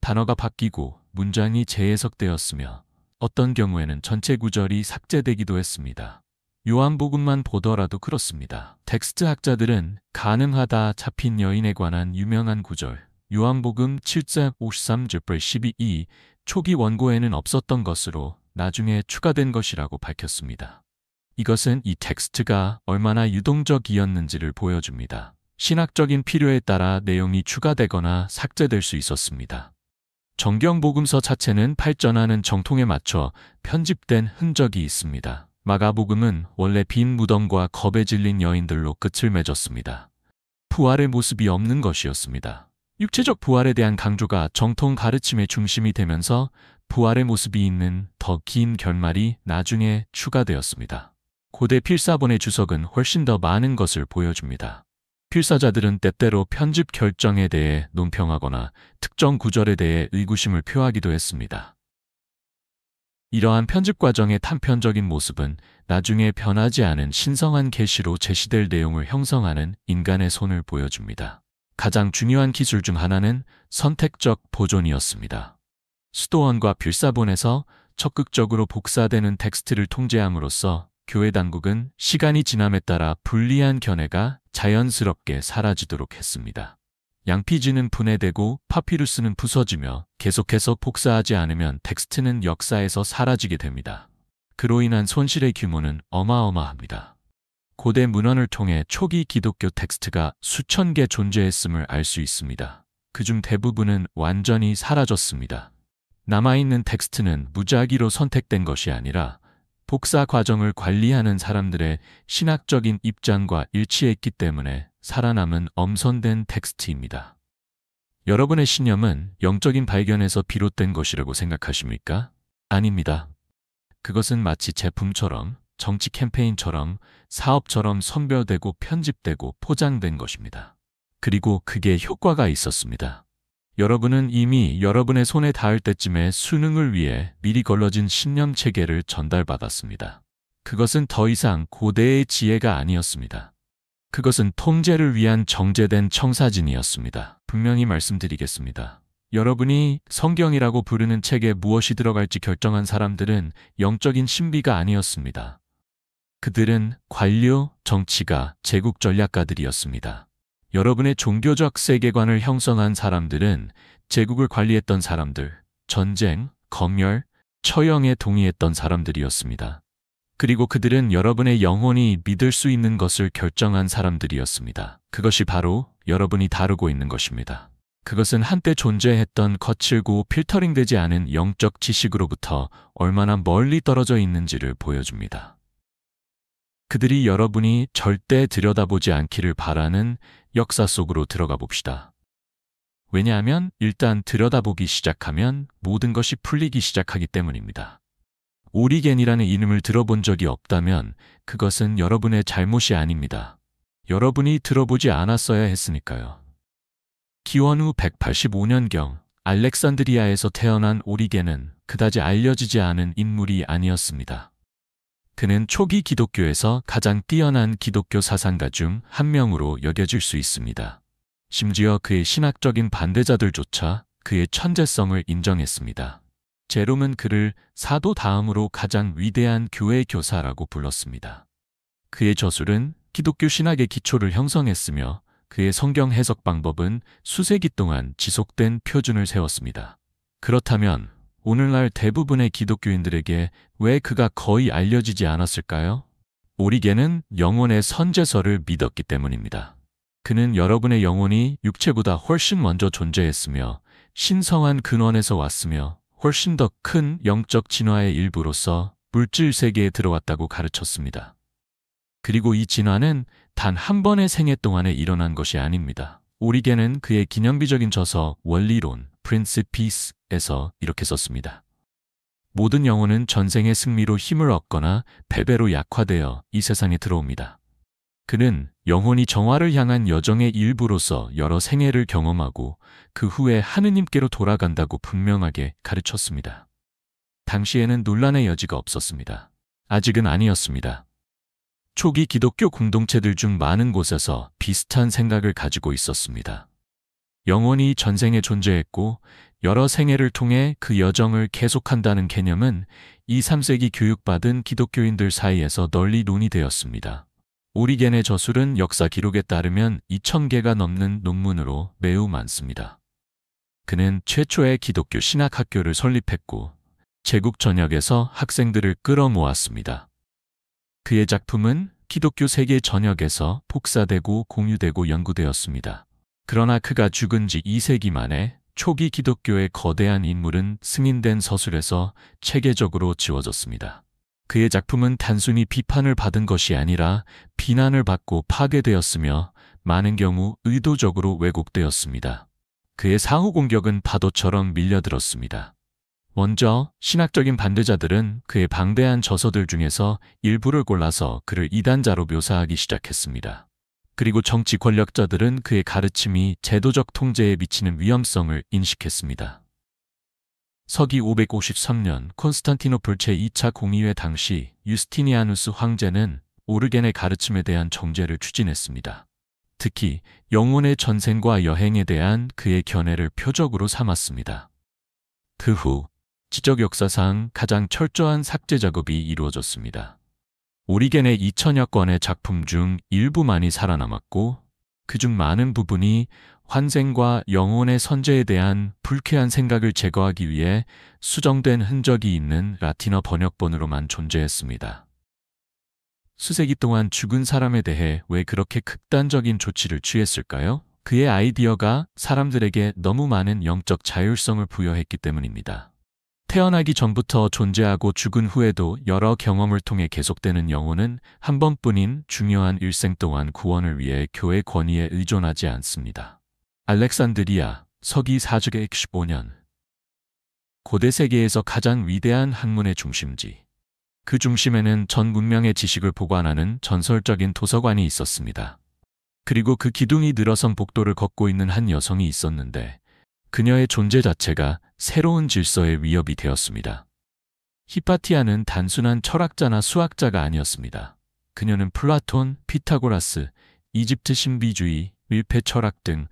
단어가 바뀌고 문장이 재해석되었으며 어떤 경우에는 전체 구절이 삭제되기도 했습니다. 요한복음만 보더라도 그렇습니다. 텍스트 학자들은 가늠하다 잡힌 여인에 관한 유명한 구절 요한복음 7장 53절 12이 초기 원고에는 없었던 것으로 나중에 추가된 것이라고 밝혔습니다. 이것은 이 텍스트가 얼마나 유동적이었는지를 보여줍니다. 신학적인 필요에 따라 내용이 추가되거나 삭제될 수 있었습니다. 정경 복음서 자체는 발전하는 정통에 맞춰 편집된 흔적이 있습니다. 마가복음은 원래 빈 무덤과 겁에 질린 여인들로 끝을 맺었습니다. 부활의 모습이 없는 것이었습니다. 육체적 부활에 대한 강조가 정통 가르침의 중심이 되면서 부활의 모습이 있는 더 긴 결말이 나중에 추가되었습니다. 고대 필사본의 주석은 훨씬 더 많은 것을 보여줍니다. 필사자들은 때때로 편집 결정에 대해 논평하거나 특정 구절에 대해 의구심을 표하기도 했습니다. 이러한 편집 과정의 단편적인 모습은 나중에 변하지 않은 신성한 계시로 제시될 내용을 형성하는 인간의 손을 보여줍니다. 가장 중요한 기술 중 하나는 선택적 보존이었습니다. 수도원과 필사본에서 적극적으로 복사되는 텍스트를 통제함으로써 교회 당국은 시간이 지남에 따라 불리한 견해가 자연스럽게 사라지도록 했습니다. 양피지는 분해되고 파피루스는 부서지며 계속해서 복사하지 않으면 텍스트는 역사에서 사라지게 됩니다. 그로 인한 손실의 규모는 어마어마합니다. 고대 문헌을 통해 초기 기독교 텍스트가 수천 개 존재했음을 알 수 있습니다. 그중 대부분은 완전히 사라졌습니다. 남아있는 텍스트는 무작위로 선택된 것이 아니라 복사 과정을 관리하는 사람들의 신학적인 입장과 일치했기 때문에 살아남은 엄선된 텍스트입니다. 여러분의 신념은 영적인 발견에서 비롯된 것이라고 생각하십니까? 아닙니다. 그것은 마치 제품처럼, 정치 캠페인처럼, 사업처럼 선별되고 편집되고 포장된 것입니다. 그리고 그게 효과가 있었습니다. 여러분은 이미 여러분의 손에 닿을 때쯤에 수능을 위해 미리 걸러진 신념 체계를 전달받았습니다. 그것은 더 이상 고대의 지혜가 아니었습니다. 그것은 통제를 위한 정제된 청사진이었습니다. 분명히 말씀드리겠습니다. 여러분이 성경이라고 부르는 책에 무엇이 들어갈지 결정한 사람들은 영적인 신비가 아니었습니다. 그들은 관료, 정치가, 제국 전략가들이었습니다. 여러분의 종교적 세계관을 형성한 사람들은 제국을 관리했던 사람들, 전쟁, 검열, 처형에 동의했던 사람들이었습니다. 그리고 그들은 여러분의 영혼이 믿을 수 있는 것을 결정한 사람들이었습니다. 그것이 바로 여러분이 다루고 있는 것입니다. 그것은 한때 존재했던 거칠고 필터링되지 않은 영적 지식으로부터 얼마나 멀리 떨어져 있는지를 보여줍니다. 그들이 여러분이 절대 들여다보지 않기를 바라는 역사 속으로 들어가 봅시다. 왜냐하면 일단 들여다보기 시작하면 모든 것이 풀리기 시작하기 때문입니다. 오리겐이라는 이름을 들어본 적이 없다면 그것은 여러분의 잘못이 아닙니다. 여러분이 들어보지 않았어야 했으니까요. 기원 후 185년경 알렉산드리아에서 태어난 오리겐은 그다지 알려지지 않은 인물이 아니었습니다. 그는 초기 기독교에서 가장 뛰어난 기독교 사상가 중 한 명으로 여겨질 수 있습니다. 심지어 그의 신학적인 반대자들조차 그의 천재성을 인정했습니다. 제롬은 그를 사도 다음으로 가장 위대한 교회 교사라고 불렀습니다. 그의 저술은 기독교 신학의 기초를 형성했으며 그의 성경 해석 방법은 수세기 동안 지속된 표준을 세웠습니다. 그렇다면 오늘날 대부분의 기독교인들에게 왜 그가 거의 알려지지 않았을까요? 오리겐은 영혼의 선제설을 믿었기 때문입니다. 그는 여러분의 영혼이 육체보다 훨씬 먼저 존재했으며 신성한 근원에서 왔으며 훨씬 더 큰 영적 진화의 일부로서 물질 세계에 들어왔다고 가르쳤습니다. 그리고 이 진화는 단 한 번의 생애 동안에 일어난 것이 아닙니다. 오리겐은 그의 기념비적인 저서 원리론 Principes에서 이렇게 썼습니다. 모든 영혼은 전생의 승리로 힘을 얻거나 패배로 약화되어 이 세상에 들어옵니다. 그는 영혼이 정화를 향한 여정의 일부로서 여러 생애를 경험하고 그 후에 하느님께로 돌아간다고 분명하게 가르쳤습니다. 당시에는 논란의 여지가 없었습니다. 아직은 아니었습니다. 초기 기독교 공동체들 중 많은 곳에서 비슷한 생각을 가지고 있었습니다. 영혼이 전생에 존재했고 여러 생애를 통해 그 여정을 계속한다는 개념은 2, 3세기 교육받은 기독교인들 사이에서 널리 논의되었습니다. 오리겐의 저술은 역사 기록에 따르면 2,000개가 넘는 논문으로 매우 많습니다. 그는 최초의 기독교 신학학교를 설립했고 제국 전역에서 학생들을 끌어모았습니다. 그의 작품은 기독교 세계 전역에서 복사되고 공유되고 연구되었습니다. 그러나 그가 죽은 지 2세기 만에 초기 기독교의 거대한 인물은 승인된 서술에서 체계적으로 지워졌습니다. 그의 작품은 단순히 비판을 받은 것이 아니라 비난을 받고 파괴되었으며 많은 경우 의도적으로 왜곡되었습니다. 그의 사후 공격은 파도처럼 밀려들었습니다. 먼저 신학적인 반대자들은 그의 방대한 저서들 중에서 일부를 골라서 그를 이단자로 묘사하기 시작했습니다. 그리고 정치 권력자들은 그의 가르침이 제도적 통제에 미치는 위험성을 인식했습니다. 서기 553년 콘스탄티노플 제2차 공의회 당시 유스티니아누스 황제는 오르겐의 가르침에 대한 정죄를 추진했습니다. 특히 영혼의 전생과 여행에 대한 그의 견해를 표적으로 삼았습니다. 그 후 지적 역사상 가장 철저한 삭제 작업이 이루어졌습니다. 오리겐의 2천여 건의 작품 중 일부만이 살아남았고 그중 많은 부분이 환생과 영혼의 선제에 대한 불쾌한 생각을 제거하기 위해 수정된 흔적이 있는 라틴어 번역본으로만 존재했습니다. 수세기 동안 죽은 사람에 대해 왜 그렇게 극단적인 조치를 취했을까요? 그의 아이디어가 사람들에게 너무 많은 영적 자율성을 부여했기 때문입니다. 태어나기 전부터 존재하고 죽은 후에도 여러 경험을 통해 계속되는 영혼은 한 번뿐인 중요한 일생 동안 구원을 위해 교회 권위에 의존하지 않습니다. 알렉산드리아, 서기 415년. 고대 세계에서 가장 위대한 학문의 중심지. 그 중심에는 전 문명의 지식을 보관하는 전설적인 도서관이 있었습니다. 그리고 그 기둥이 늘어선 복도를 걷고 있는 한 여성이 있었는데 그녀의 존재 자체가 새로운 질서의 위협이 되었습니다. 히파티아는 단순한 철학자나 수학자가 아니었습니다. 그녀는 플라톤, 피타고라스, 이집트 신비주의, 밀폐 철학 등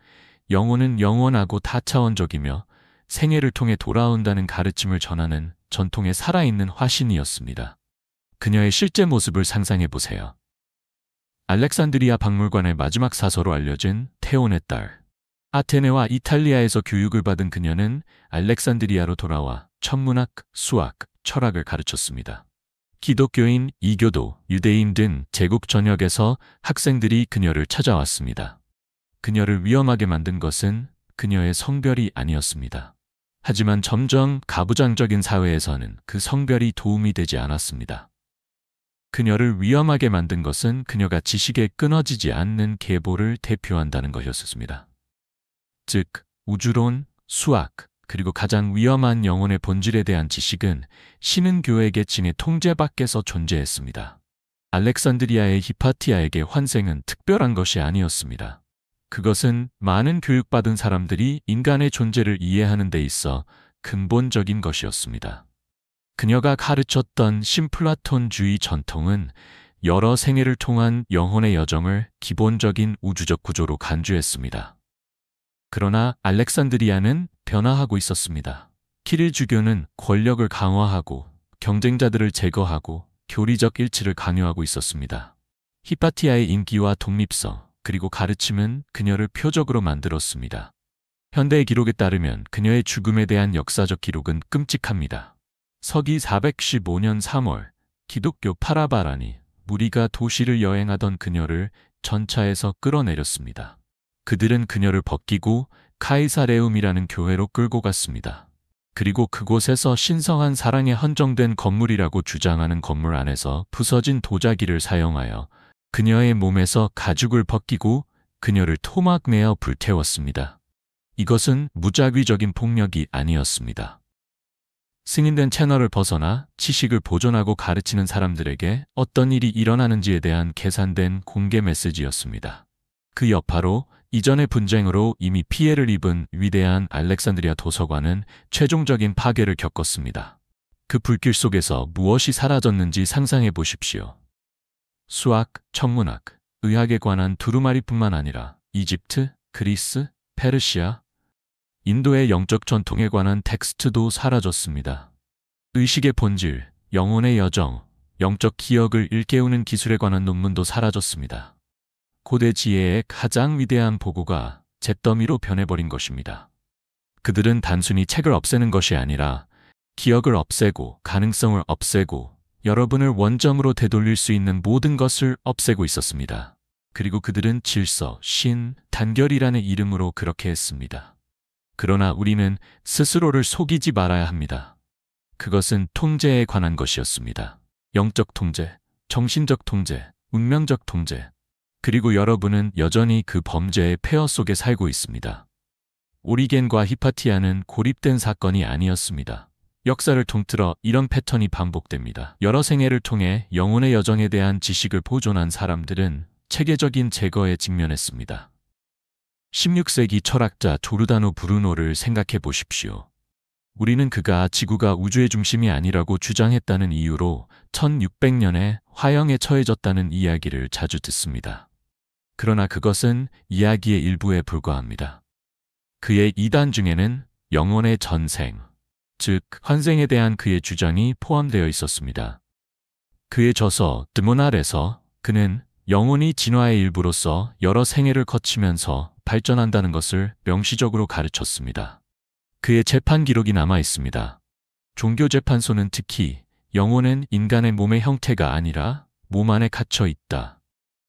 영혼은 영원하고 다차원적이며 생애를 통해 돌아온다는 가르침을 전하는 전통의 살아있는 화신이었습니다. 그녀의 실제 모습을 상상해 보세요. 알렉산드리아 박물관의 마지막 사서로 알려진 테온의 딸. 아테네와 이탈리아에서 교육을 받은 그녀는 알렉산드리아로 돌아와 천문학, 수학, 철학을 가르쳤습니다. 기독교인, 이교도, 유대인 등 제국 전역에서 학생들이 그녀를 찾아왔습니다. 그녀를 위험하게 만든 것은 그녀의 성별이 아니었습니다. 하지만 점점 가부장적인 사회에서는 그 성별이 도움이 되지 않았습니다. 그녀를 위험하게 만든 것은 그녀가 지식에 끊어지지 않는 계보를 대표한다는 것이었습니다. 즉, 우주론, 수학, 그리고 가장 위험한 영혼의 본질에 대한 지식은 신흥교회 계층의 통제 밖에서 존재했습니다. 알렉산드리아의 히파티아에게 환생은 특별한 것이 아니었습니다. 그것은 많은 교육받은 사람들이 인간의 존재를 이해하는 데 있어 근본적인 것이었습니다. 그녀가 가르쳤던 신플라톤주의 전통은 여러 생애를 통한 영혼의 여정을 기본적인 우주적 구조로 간주했습니다. 그러나 알렉산드리아는 변화하고 있었습니다. 키릴주교는 권력을 강화하고 경쟁자들을 제거하고 교리적 일치를 강요하고 있었습니다. 히파티아의 인기와 독립성, 그리고 가르침은 그녀를 표적으로 만들었습니다. 현대의 기록에 따르면 그녀의 죽음에 대한 역사적 기록은 끔찍합니다. 서기 415년 3월 기독교 파라바라니 무리가 도시를 여행하던 그녀를 전차에서 끌어내렸습니다. 그들은 그녀를 벗기고 카이사레움이라는 교회로 끌고 갔습니다. 그리고 그곳에서 신성한 사랑에 헌정된 건물이라고 주장하는 건물 안에서 부서진 도자기를 사용하여 그녀의 몸에서 가죽을 벗기고 그녀를 토막 내어 불태웠습니다. 이것은 무작위적인 폭력이 아니었습니다. 승인된 채널을 벗어나 지식을 보존하고 가르치는 사람들에게 어떤 일이 일어나는지에 대한 계산된 공개 메시지였습니다. 그 여파로 이전의 분쟁으로 이미 피해를 입은 위대한 알렉산드리아 도서관은 최종적인 파괴를 겪었습니다. 그 불길 속에서 무엇이 사라졌는지 상상해 보십시오. 수학, 천문학, 의학에 관한 두루마리뿐만 아니라 이집트, 그리스, 페르시아, 인도의 영적 전통에 관한 텍스트도 사라졌습니다. 의식의 본질, 영혼의 여정, 영적 기억을 일깨우는 기술에 관한 논문도 사라졌습니다. 고대 지혜의 가장 위대한 보고가 잿더미로 변해버린 것입니다. 그들은 단순히 책을 없애는 것이 아니라 기억을 없애고 가능성을 없애고 여러분을 원점으로 되돌릴 수 있는 모든 것을 없애고 있었습니다. 그리고 그들은 질서, 신, 단결이라는 이름으로 그렇게 했습니다. 그러나 우리는 스스로를 속이지 말아야 합니다. 그것은 통제에 관한 것이었습니다. 영적 통제, 정신적 통제, 운명적 통제. 그리고 여러분은 여전히 그 범죄의 폐허 속에 살고 있습니다. 오리겐과 히파티아는 고립된 사건이 아니었습니다. 역사를 통틀어 이런 패턴이 반복됩니다. 여러 생애를 통해 영혼의 여정에 대한 지식을 보존한 사람들은 체계적인 제거에 직면했습니다. 16세기 철학자 조르다노 브루노를 생각해 보십시오. 우리는 그가 지구가 우주의 중심이 아니라고 주장했다는 이유로 1600년에 화형에 처해졌다는 이야기를 자주 듣습니다. 그러나 그것은 이야기의 일부에 불과합니다. 그의 이단 중에는 영혼의 전생, 즉 환생에 대한 그의 주장이 포함되어 있었습니다. 그의 저서 드모날에서 그는 영혼이 진화의 일부로서 여러 생애를 거치면서 발전한다는 것을 명시적으로 가르쳤습니다. 그의 재판 기록이 남아 있습니다. 종교재판소는 특히 영혼은 인간의 몸의 형태가 아니라 몸 안에 갇혀 있다.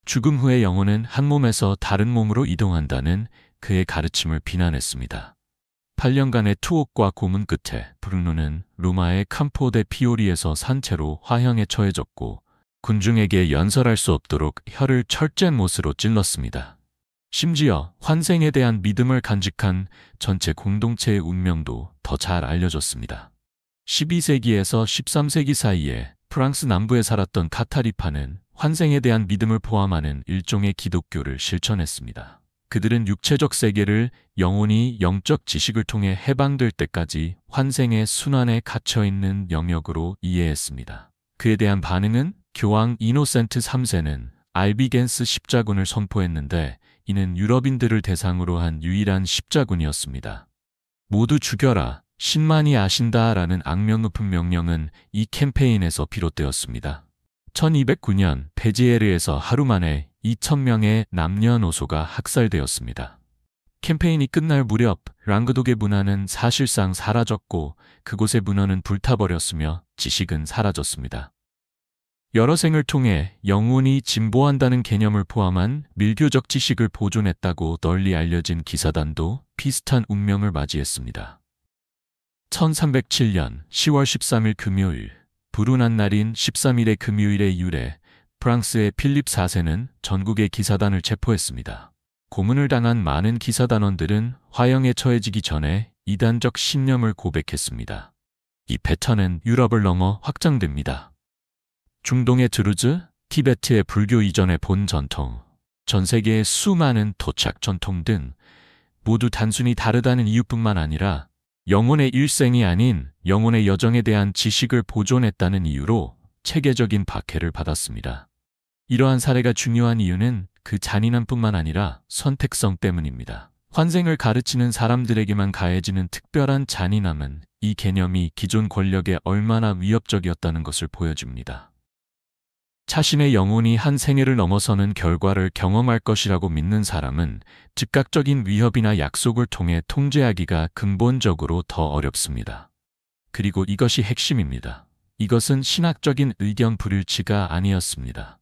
죽음 후의 영혼은 한 몸에서 다른 몸으로 이동한다는 그의 가르침을 비난했습니다. 8년간의 투옥과 고문 끝에 브루노는 로마의 campo de fiori에서 산채로 화형에 처해졌고 군중에게 연설할 수 없도록 혀를 철제못으로 찔렀습니다. 심지어 환생에 대한 믿음을 간직한 전체 공동체의 운명도 더 잘 알려졌습니다. 12세기에서 13세기 사이에 프랑스 남부에 살았던 카타리파는 환생에 대한 믿음을 포함하는 일종의 기독교를 실천했습니다. 그들은 육체적 세계를 영혼이 영적 지식을 통해 해방될 때까지 환생의 순환에 갇혀있는 영역으로 이해했습니다. 그에 대한 반응은 교황 이노센트 3세는 알비겐스 십자군을 선포했는데 이는 유럽인들을 대상으로 한 유일한 십자군이었습니다. 모두 죽여라, 신만이 아신다라는 악명 높은 명령은 이 캠페인에서 비롯되었습니다. 1209년 베지에르에서 하루 만에 2,000명의 남녀노소가 학살되었습니다. 캠페인이 끝날 무렵 랑그독의 문화는 사실상 사라졌고 그곳의 문헌은 불타버렸으며 지식은 사라졌습니다. 여러 생을 통해 영혼이 진보한다는 개념을 포함한 밀교적 지식을 보존했다고 널리 알려진 기사단도 비슷한 운명을 맞이했습니다. 1307년 10월 13일 금요일, 불운한 날인 13일의 금요일의 유래, 프랑스의 필립 4세는 전국의 기사단을 체포했습니다. 고문을 당한 많은 기사단원들은 화형에 처해지기 전에 이단적 신념을 고백했습니다. 이 패턴은 유럽을 넘어 확장됩니다. 중동의 드루즈, 티베트의 불교 이전의 본 전통, 전 세계의 수많은 토착 전통 등 모두 단순히 다르다는 이유뿐만 아니라 영혼의 일생이 아닌 영혼의 여정에 대한 지식을 보존했다는 이유로 체계적인 박해를 받았습니다. 이러한 사례가 중요한 이유는 그 잔인함뿐만 아니라 선택성 때문입니다. 환생을 가르치는 사람들에게만 가해지는 특별한 잔인함은 이 개념이 기존 권력에 얼마나 위협적이었다는 것을 보여줍니다. 자신의 영혼이 한 생애를 넘어서는 결과를 경험할 것이라고 믿는 사람은 즉각적인 위협이나 약속을 통해 통제하기가 근본적으로 더 어렵습니다. 그리고 이것이 핵심입니다. 이것은 신학적인 의견 불일치가 아니었습니다.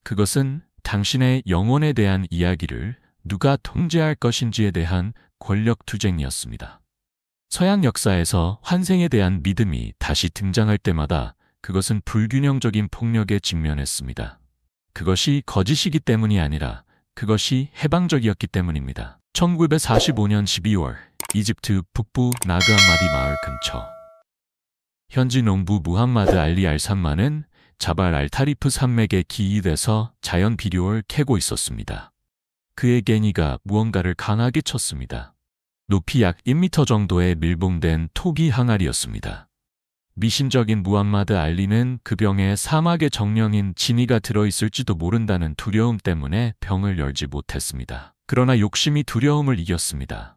그것은 당신의 영혼에 대한 이야기를 누가 통제할 것인지에 대한 권력 투쟁이었습니다. 서양 역사에서 환생에 대한 믿음이 다시 등장할 때마다 그것은 불균형적인 폭력에 직면했습니다. 그것이 거짓이기 때문이 아니라 그것이 해방적이었기 때문입니다. 1945년 12월 이집트 북부 나그한마디 마을 근처 현지 농부 무함마드 알리 알산마는 자발 알타리프 산맥에 기이돼서 자연 비료를 캐고 있었습니다. 그의 개니가 무언가를 강하게 쳤습니다. 높이 약 1m 정도의 밀봉된 토기 항아리였습니다. 미신적인 무함마드 알리는 그 병에 사막의 정령인 지니가 들어있을지도 모른다는 두려움 때문에 병을 열지 못했습니다. 그러나 욕심이 두려움을 이겼습니다.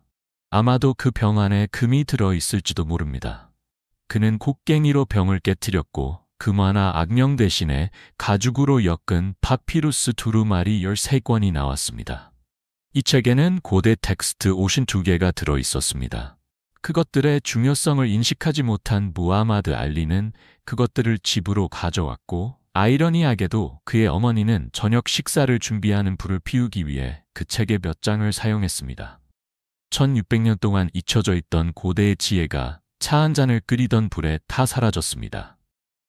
아마도 그 병 안에 금이 들어있을지도 모릅니다. 그는 곡괭이로 병을 깨뜨렸고 금화나 악령 대신에 가죽으로 엮은 파피루스 두루마리 13권이 나왔습니다. 이 책에는 고대 텍스트 52개가 들어있었습니다. 그것들의 중요성을 인식하지 못한 무하마드 알리는 그것들을 집으로 가져왔고 아이러니하게도 그의 어머니는 저녁 식사를 준비하는 불을 피우기 위해 그 책의 몇 장을 사용했습니다. 1600년 동안 잊혀져 있던 고대의 지혜가 차 한 잔을 끓이던 불에 다 사라졌습니다.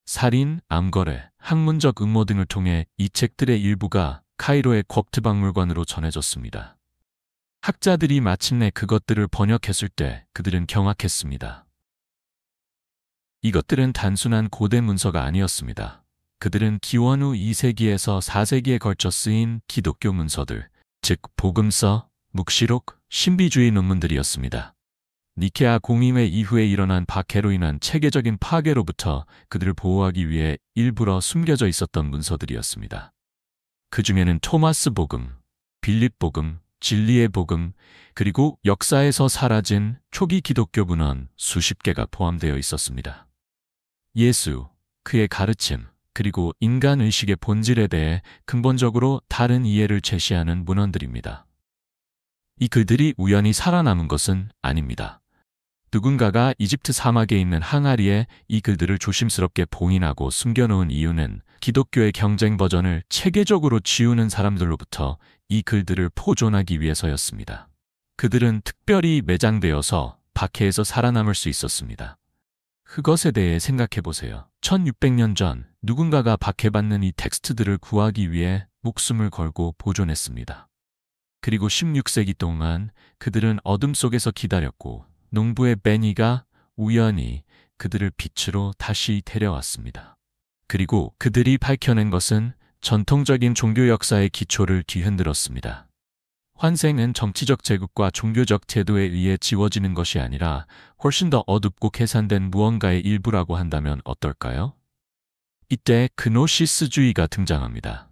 살인, 암거래, 학문적 음모 등을 통해 이 책들의 일부가 카이로의 쿼트 박물관으로 전해졌습니다. 학자들이 마침내 그것들을 번역했을 때 그들은 경악했습니다. 이것들은 단순한 고대 문서가 아니었습니다. 그들은 기원 후 2세기에서 4세기에 걸쳐 쓰인 기독교 문서들, 즉 복음서, 묵시록, 신비주의 논문들이었습니다. 니케아 공의회 이후에 일어난 박해로 인한 체계적인 파괴로부터 그들을 보호하기 위해 일부러 숨겨져 있었던 문서들이었습니다. 그 중에는 토마스 복음, 빌립 복음, 진리의 복음, 그리고 역사에서 사라진 초기 기독교 문헌 수십 개가 포함되어 있었습니다. 예수, 그의 가르침, 그리고 인간 의식의 본질에 대해 근본적으로 다른 이해를 제시하는 문헌들입니다. 이 글들이 우연히 살아남은 것은 아닙니다. 누군가가 이집트 사막에 있는 항아리에 이 글들을 조심스럽게 봉인하고 숨겨놓은 이유는 기독교의 경쟁 버전을 체계적으로 지우는 사람들로부터 이 글들을 포존하기 위해서였습니다. 그들은 특별히 매장되어서 박해에서 살아남을 수 있었습니다. 그것에 대해 생각해 보세요. 1600년 전 누군가가 박해받는 이 텍스트들을 구하기 위해 목숨을 걸고 보존했습니다. 그리고 16세기 동안 그들은 어둠 속에서 기다렸고 농부의 베니가 우연히 그들을 빛으로 다시 데려왔습니다. 그리고 그들이 밝혀낸 것은 전통적인 종교 역사의 기초를 뒤흔들었습니다. 환생은 정치적 제국과 종교적 제도에 의해 지워지는 것이 아니라 훨씬 더 어둡고 계산된 무언가의 일부라고 한다면 어떨까요? 이때 그노시스주의가 등장합니다.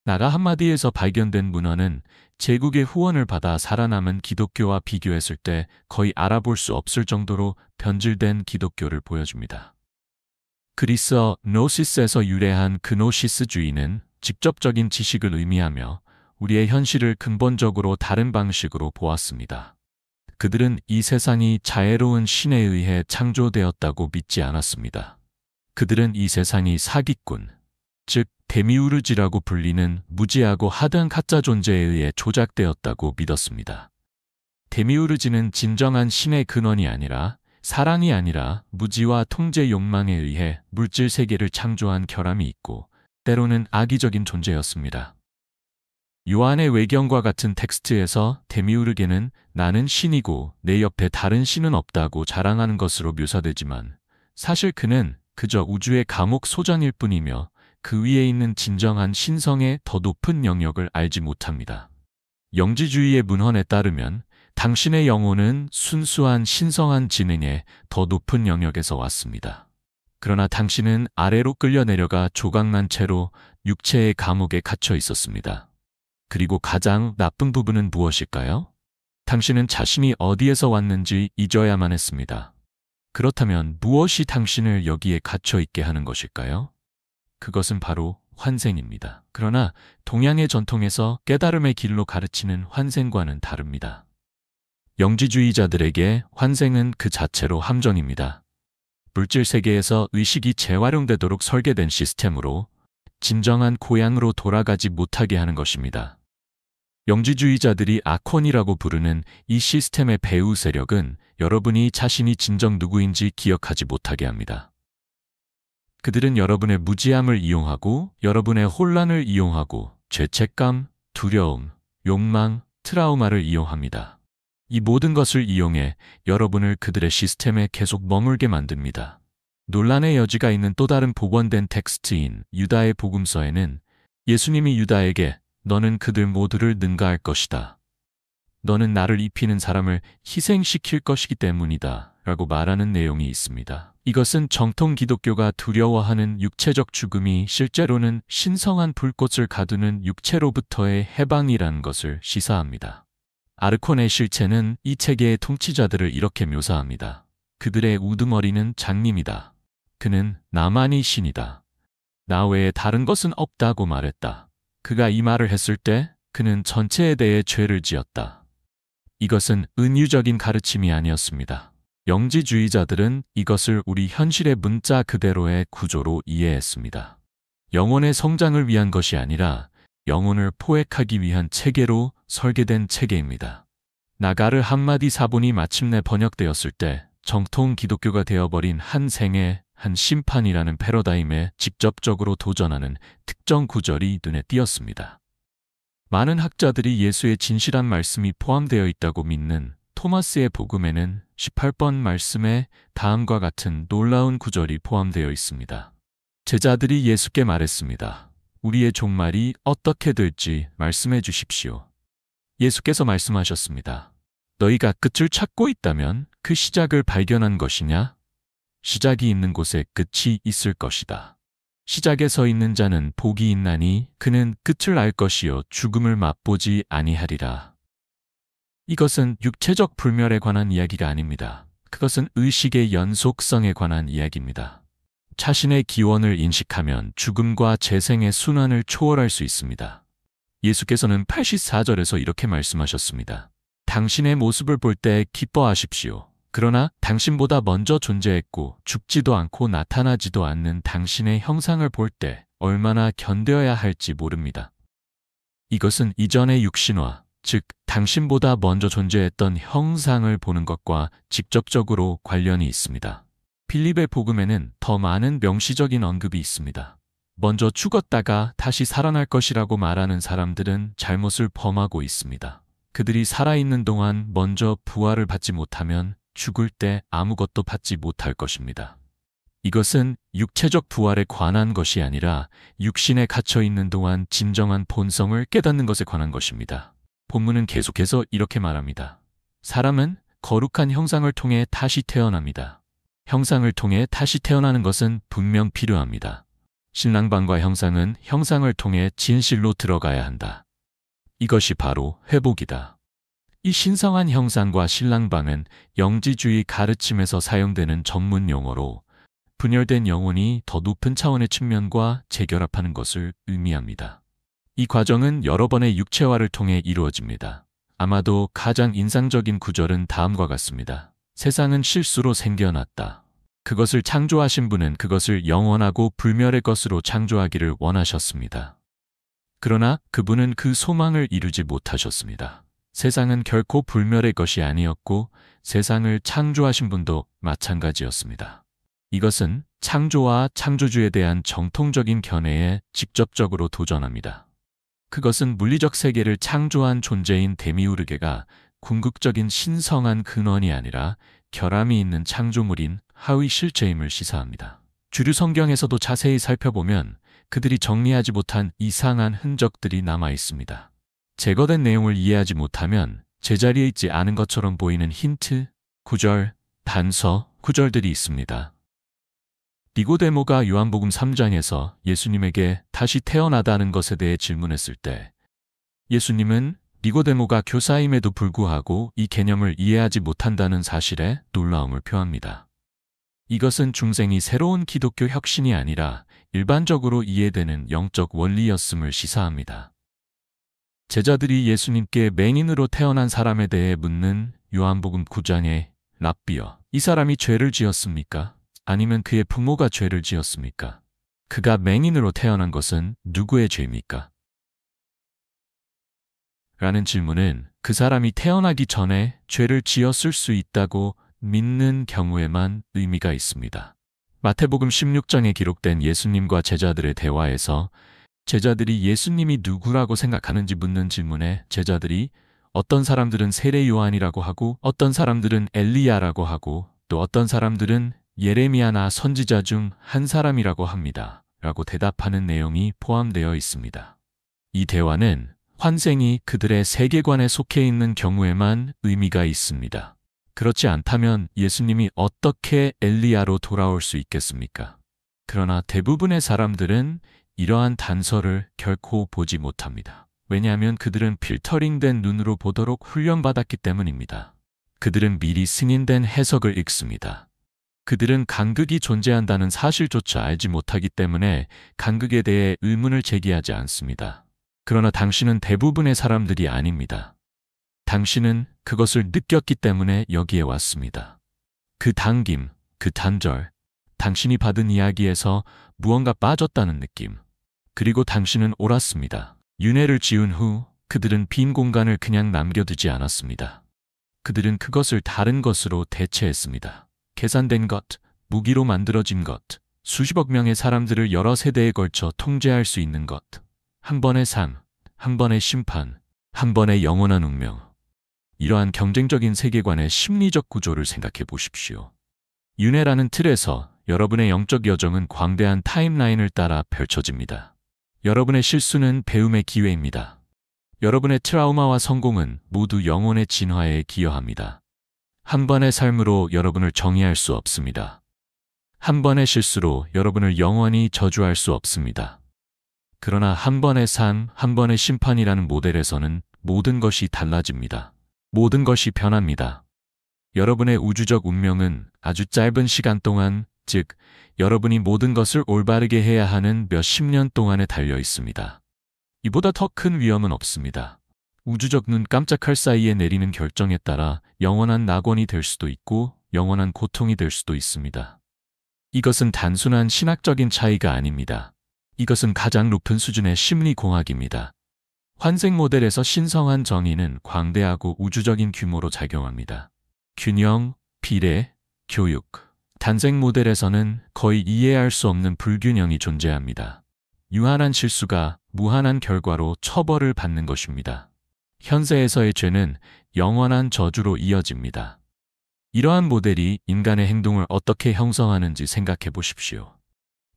나라 한마디에서 발견된 문헌은 제국의 후원을 받아 살아남은 기독교와 비교했을 때 거의 알아볼 수 없을 정도로 변질된 기독교를 보여줍니다. 그리스어 노시스에서 유래한 그노시스주의는 직접적인 지식을 의미하며 우리의 현실을 근본적으로 다른 방식으로 보았습니다. 그들은 이 세상이 자애로운 신에 의해 창조되었다고 믿지 않았습니다. 그들은 이 세상이 사기꾼, 즉 데미우르지라고 불리는 무지하고 하드한 가짜 존재에 의해 조작되었다고 믿었습니다. 데미우르지는 진정한 신의 근원이 아니라 사랑이 아니라 무지와 통제 욕망에 의해 물질 세계를 창조한 결함이 있고 때로는 악의적인 존재였습니다. 요한의 외경과 같은 텍스트에서 데미우르게는 나는 신이고 내 옆에 다른 신은 없다고 자랑하는 것으로 묘사되지만 사실 그는 그저 우주의 감옥 소장일 뿐이며 그 위에 있는 진정한 신성의 더 높은 영역을 알지 못합니다. 영지주의의 문헌에 따르면 당신의 영혼은 순수한 신성한 지능의 더 높은 영역에서 왔습니다. 그러나 당신은 아래로 끌려 내려가 조각난 채로 육체의 감옥에 갇혀 있었습니다. 그리고 가장 나쁜 부분은 무엇일까요? 당신은 자신이 어디에서 왔는지 잊어야만 했습니다. 그렇다면 무엇이 당신을 여기에 갇혀 있게 하는 것일까요? 그것은 바로 환생입니다. 그러나 동양의 전통에서 깨달음의 길로 가르치는 환생과는 다릅니다. 영지주의자들에게 환생은 그 자체로 함정입니다. 물질 세계에서 의식이 재활용되도록 설계된 시스템으로 진정한 고향으로 돌아가지 못하게 하는 것입니다. 영지주의자들이 악혼이라고 부르는 이 시스템의 배후 세력은 여러분이 자신이 진정 누구인지 기억하지 못하게 합니다. 그들은 여러분의 무지함을 이용하고 여러분의 혼란을 이용하고 죄책감, 두려움, 욕망, 트라우마를 이용합니다. 이 모든 것을 이용해 여러분을 그들의 시스템에 계속 머물게 만듭니다. 논란의 여지가 있는 또 다른 복원된 텍스트인 유다의 복음서에는 예수님이 유다에게 너는 그들 모두를 능가할 것이다. 너는 나를 입히는 사람을 희생시킬 것이기 때문이다. 라고 말하는 내용이 있습니다. 이것은 정통 기독교가 두려워하는 육체적 죽음이 실제로는 신성한 불꽃을 가두는 육체로부터의 해방이라는 것을 시사합니다. 아르콘의 실체는 이 체계의 통치자들을 이렇게 묘사합니다. 그들의 우두머리는 장님이다. 그는 나만이 신이다. 나 외에 다른 것은 없다고 말했다. 그가 이 말을 했을 때 그는 전체에 대해 죄를 지었다. 이것은 은유적인 가르침이 아니었습니다. 영지주의자들은 이것을 우리 현실의 문자 그대로의 구조로 이해했습니다. 영혼의 성장을 위한 것이 아니라 영혼을 포획하기 위한 체계로 설계된 체계입니다. 나가르 함마디 사본이 마침내 번역되었을 때 정통 기독교가 되어버린 한 생애, 한 심판이라는 패러다임에 직접적으로 도전하는 특정 구절이 눈에 띄었습니다. 많은 학자들이 예수의 진실한 말씀이 포함되어 있다고 믿는 토마스의 복음에는 18번 말씀에 다음과 같은 놀라운 구절이 포함되어 있습니다. 제자들이 예수께 말했습니다. 우리의 종말이 어떻게 될지 말씀해 주십시오. 예수께서 말씀하셨습니다. 너희가 끝을 찾고 있다면 그 시작을 발견한 것이냐? 시작이 있는 곳에 끝이 있을 것이다. 시작에 서 있는 자는 복이 있나니 그는 끝을 알 것이요 죽음을 맛보지 아니하리라. 이것은 육체적 불멸에 관한 이야기가 아닙니다. 그것은 의식의 연속성에 관한 이야기입니다. 자신의 기원을 인식하면 죽음과 재생의 순환을 초월할 수 있습니다. 예수께서는 84절에서 이렇게 말씀하셨습니다. 당신의 모습을 볼 때 기뻐하십시오. 그러나 당신보다 먼저 존재했고 죽지도 않고 나타나지도 않는 당신의 형상을 볼 때 얼마나 견뎌야 할지 모릅니다. 이것은 이전의 육신화, 즉 당신보다 먼저 존재했던 형상을 보는 것과 직접적으로 관련이 있습니다. 빌립의 복음에는 더 많은 명시적인 언급이 있습니다. 먼저 죽었다가 다시 살아날 것이라고 말하는 사람들은 잘못을 범하고 있습니다. 그들이 살아있는 동안 먼저 부활을 받지 못하면 죽을 때 아무것도 받지 못할 것입니다. 이것은 육체적 부활에 관한 것이 아니라 육신에 갇혀 있는 동안 진정한 본성을 깨닫는 것에 관한 것입니다. 본문은 계속해서 이렇게 말합니다. 사람은 거룩한 형상을 통해 다시 태어납니다. 형상을 통해 다시 태어나는 것은 분명 필요합니다. 신랑방과 형상은 형상을 통해 진실로 들어가야 한다. 이것이 바로 회복이다. 이 신성한 형상과 신랑방은 영지주의 가르침에서 사용되는 전문 용어로 분열된 영혼이 더 높은 차원의 측면과 재결합하는 것을 의미합니다. 이 과정은 여러 번의 육체화를 통해 이루어집니다. 아마도 가장 인상적인 구절은 다음과 같습니다. 세상은 실수로 생겨났다. 그것을 창조하신 분은 그것을 영원하고 불멸의 것으로 창조하기를 원하셨습니다. 그러나 그분은 그 소망을 이루지 못하셨습니다. 세상은 결코 불멸의 것이 아니었고 세상을 창조하신 분도 마찬가지였습니다. 이것은 창조와 창조주에 대한 정통적인 견해에 직접적으로 도전합니다. 그것은 물리적 세계를 창조한 존재인 데미우르게가 궁극적인 신성한 근원이 아니라 결함이 있는 창조물인 하위 실체임을 시사합니다. 주류 성경에서도 자세히 살펴보면 그들이 정리하지 못한 이상한 흔적들이 남아 있습니다. 제거된 내용을 이해하지 못하면 제자리에 있지 않은 것처럼 보이는 힌트, 구절, 단서, 구절들이 있습니다. 니고데모가 요한복음 3장에서 예수님에게 다시 태어나다는 것에 대해 질문했을 때 예수님은 니고데모가 교사임에도 불구하고 이 개념을 이해하지 못한다는 사실에 놀라움을 표합니다. 이것은 중생이 새로운 기독교 혁신이 아니라 일반적으로 이해되는 영적 원리였음을 시사합니다. 제자들이 예수님께 맹인으로 태어난 사람에 대해 묻는 요한복음 9장의 랍비여, 이 사람이 죄를 지었습니까? 아니면 그의 부모가 죄를 지었습니까? 그가 맹인으로 태어난 것은 누구의 죄입니까? 라는 질문은 그 사람이 태어나기 전에 죄를 지었을 수 있다고 믿는 경우에만 의미가 있습니다. 마태복음 16장에 기록된 예수님과 제자들의 대화에서 제자들이 예수님이 누구라고 생각하는지 묻는 질문에 제자들이 어떤 사람들은 세례 요한이라고 하고 어떤 사람들은 엘리야라고 하고 또 어떤 사람들은 예레미야나 선지자 중 한 사람이라고 합니다. 라고 대답하는 내용이 포함되어 있습니다. 이 대화는 환생이 그들의 세계관에 속해 있는 경우에만 의미가 있습니다. 그렇지 않다면 예수님이 어떻게 엘리야로 돌아올 수 있겠습니까? 그러나 대부분의 사람들은 이러한 단서를 결코 보지 못합니다. 왜냐하면 그들은 필터링된 눈으로 보도록 훈련받았기 때문입니다. 그들은 미리 승인된 해석을 읽습니다. 그들은 간극이 존재한다는 사실조차 알지 못하기 때문에 간극에 대해 의문을 제기하지 않습니다. 그러나 당신은 대부분의 사람들이 아닙니다. 당신은 그것을 느꼈기 때문에 여기에 왔습니다. 그 당김, 그 단절, 당신이 받은 이야기에서 무언가 빠졌다는 느낌. 그리고 당신은 옳았습니다. 윤회를 지은 후 그들은 빈 공간을 그냥 남겨두지 않았습니다. 그들은 그것을 다른 것으로 대체했습니다. 계산된 것, 무기로 만들어진 것, 수십억 명의 사람들을 여러 세대에 걸쳐 통제할 수 있는 것, 한 번의 삶, 한 번의 심판, 한 번의 영원한 운명. 이러한 경쟁적인 세계관의 심리적 구조를 생각해 보십시오. 윤회라는 틀에서 여러분의 영적 여정은 광대한 타임라인을 따라 펼쳐집니다. 여러분의 실수는 배움의 기회입니다. 여러분의 트라우마와 성공은 모두 영혼의 진화에 기여합니다. 한 번의 삶으로 여러분을 정의할 수 없습니다. 한 번의 실수로 여러분을 영원히 저주할 수 없습니다. 그러나 한 번의 삶, 한 번의 심판이라는 모델에서는 모든 것이 달라집니다. 모든 것이 변합니다. 여러분의 우주적 운명은 아주 짧은 시간 동안, 즉, 여러분이 모든 것을 올바르게 해야 하는 몇십 년 동안에 달려 있습니다. 이보다 더 큰 위험은 없습니다. 우주적 눈 깜짝할 사이에 내리는 결정에 따라 영원한 낙원이 될 수도 있고 영원한 고통이 될 수도 있습니다. 이것은 단순한 신학적인 차이가 아닙니다. 이것은 가장 높은 수준의 심리공학입니다. 환생 모델에서 신성한 정의는 광대하고 우주적인 규모로 작용합니다. 균형, 비례, 교육. 탄생 모델에서는 거의 이해할 수 없는 불균형이 존재합니다. 유한한 실수가 무한한 결과로 처벌을 받는 것입니다. 현세에서의 죄는 영원한 저주로 이어집니다. 이러한 모델이 인간의 행동을 어떻게 형성하는지 생각해 보십시오.